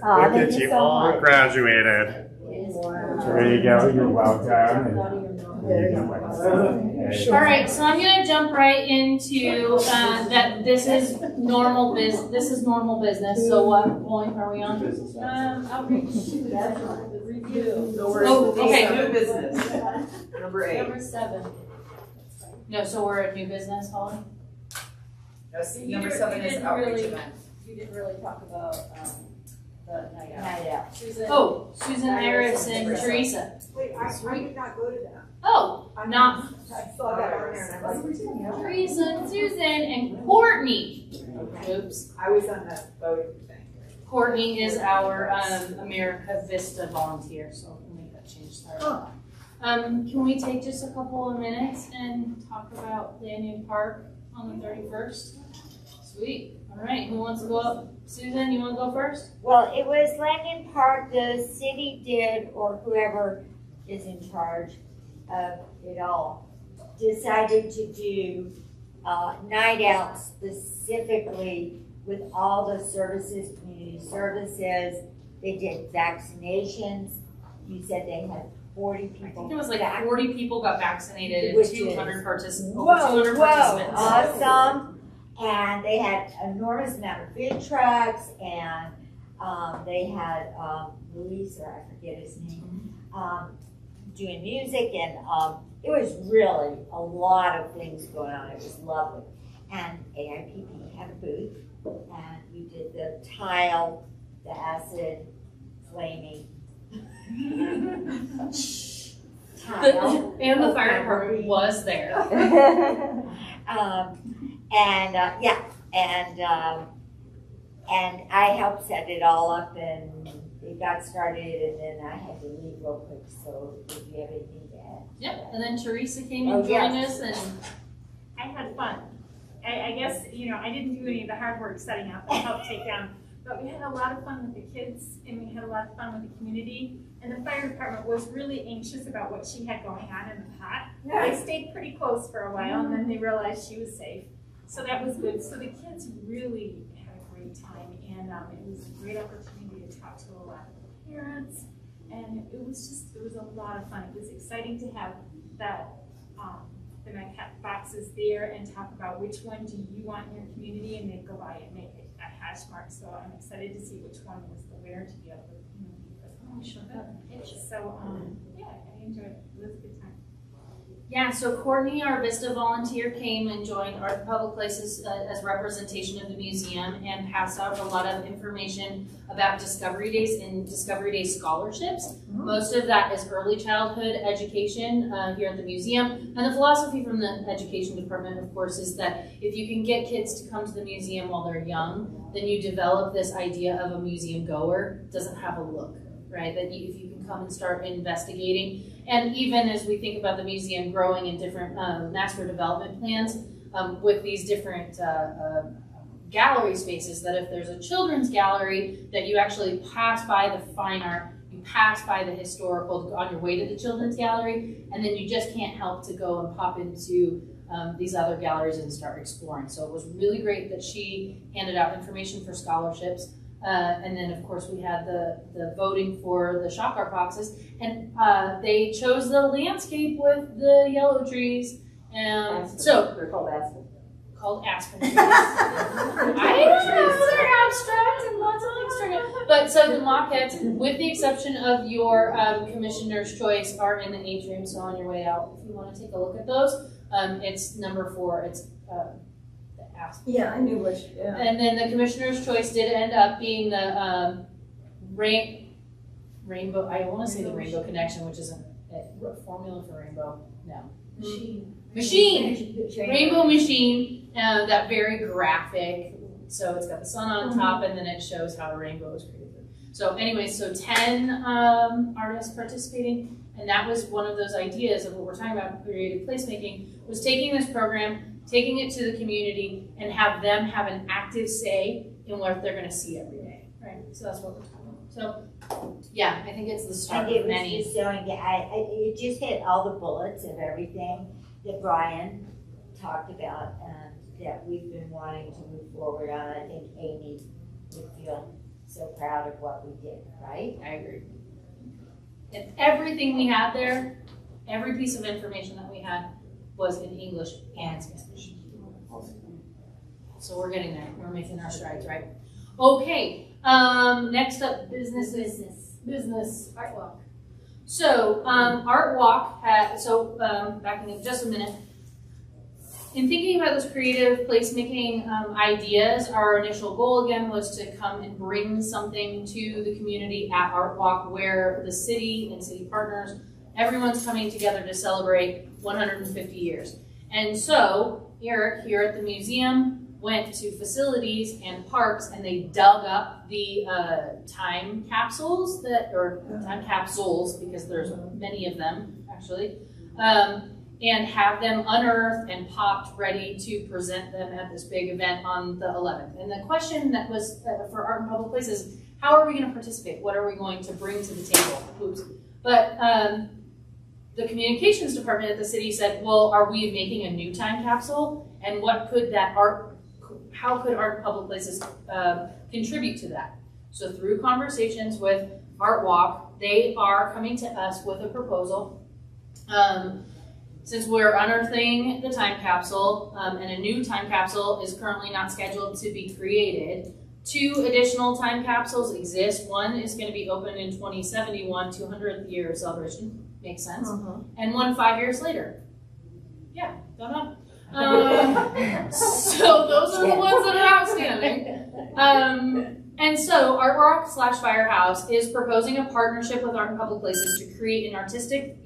Look at you all graduated. There you go. You're welcome. All right, so I'm going to jump right into that. This is normal business. This is normal business. So what point are we on? Outreach review. Oh, okay. New business. Number 8. Number 7. No, so we're at new business, Holly. Number 7 is outreach event. You didn't really talk about the night out. Night out. Susan Harris and Teresa. Wait, I did not go to that. Oh, not I saw that on there and I'm like, Teresa, Susan, and Courtney. Oops. I was on that voting thing. Courtney is our America Vista volunteer, so we'll make that change. Sorry. Can we take just a couple of minutes and talk about Lanyon Park on the 31st? Sweet. All right. Who wants to go up? Susan, you want to go first? Well, it was Lanyon Park. The city did, or whoever is in charge of it all, decided to do night out specifically with all the services, community services. They did vaccinations. You said they had 40 people. I think it was like 40 people got vaccinated Which and 200 is- participants. Whoa, 200 participants. awesome. And they had an enormous amount of food trucks, and they had Luis, or I forget his name, doing music, and it was really a lot of things going on. It was lovely. And AIPP had a booth, and we did the tile, the acid, flaming. Tile. And the fire department was there. And I helped set it all up, and it got started, and then I had to leave real quick. So, if you have anything to add? Yep. And then Teresa came and joined us, and I had fun. I guess, I didn't do any of the hard work setting up and help take down, but we had a lot of fun with the kids, and we had a lot of fun with the community. And the fire department was really anxious about what she had going on in the pot. They stayed pretty close for a while, and then they realized she was safe. So that was good. So the kids really had a great time, and it was a great opportunity to talk to a lot of the parents. And it was a lot of fun. It was exciting to have that, the MedCap boxes there and talk about which one do you want in your community, and then go by and make it a hash mark. So I'm excited to see which one was the winner to be able to, So yeah, I enjoyed it. It was a good time. yeah, so Courtney, our Vista volunteer, came and joined Art Public Places as representation of the museum and passed out a lot of information about Discovery Days and Discovery Day scholarships. Most of that is early childhood education here at the museum. And the philosophy from the education department, of course, is that if you can get kids to come to the museum while they're young, then you develop this idea of a museum goer doesn't have a look, right? That if you can come and start investigating. And even as we think about the museum growing in different master development plans with these different gallery spaces, that if there's a children's gallery, that you actually pass by the fine art, you pass by the historical on your way to the children's gallery, and then you just can't help to go and pop into these other galleries and start exploring. So it was really great that she handed out information for scholarships. And then, of course, we had the voting for the shop art boxes, and they chose the landscape with the yellow trees. And so they're called aspen. Called aspen trees. I don't know, they're abstract and lots of things. But so the mock-ups, with the exception of your commissioner's choice, are in the atrium. So on your way out, if you want to take a look at those, it's number 4. It's yeah, I knew which. Yeah. And then the commissioner's choice did end up being the Rainbow, I want to say the Rainbow Connection, which is a formula for rainbow. No. Machine. Rainbow machine, that very graphic. So it's got the sun on top, and then it shows how a rainbow is created. So anyway, so 10 artists participating, and that was one of those ideas of what we're talking about, creative placemaking, was taking this program, taking it to the community, and have them have an active say in what they're going to see every day, right? So that's what we're talking about. So yeah, I think it's the start of many. Just showing, you just hit all the bullets of everything that Brian talked about and that we've been wanting to move forward on. I think Amy would feel so proud of what we did, right? I agree. And everything we had there, every piece of information that we had was in English and Spanish. So we're getting there. We're making our strides, right? Okay. Next up, business art walk. So art walk backing up just a minute. In thinking about those creative placemaking ideas, our initial goal again was to come and bring something to the community at Art Walk where the city and city partners, everyone's coming together to celebrate 150 years. And so Eric here at the museum went to facilities and parks and they dug up the time capsules time capsules, because there's many of them actually, and have them unearthed and popped ready to present them at this big event on the 11th. And the question that was for Art in Public Places, how are we going to participate? What are we going to bring to the table? Oops. But the communications department at the city said, well, are we making a new time capsule? And what could that how could Art in Public Places contribute to that? So through conversations with Art Walk, they are coming to us with a proposal. Since we're unearthing the time capsule, and a new time capsule is currently not scheduled to be created, 2 additional time capsules exist. One is going to be opened in 2071, 200th year celebration, makes sense, and one 5 years later. Yeah, don't know. So those are the ones that are outstanding. And so Art Walk / Firehouse is proposing a partnership with Art in Public Places to create an artistic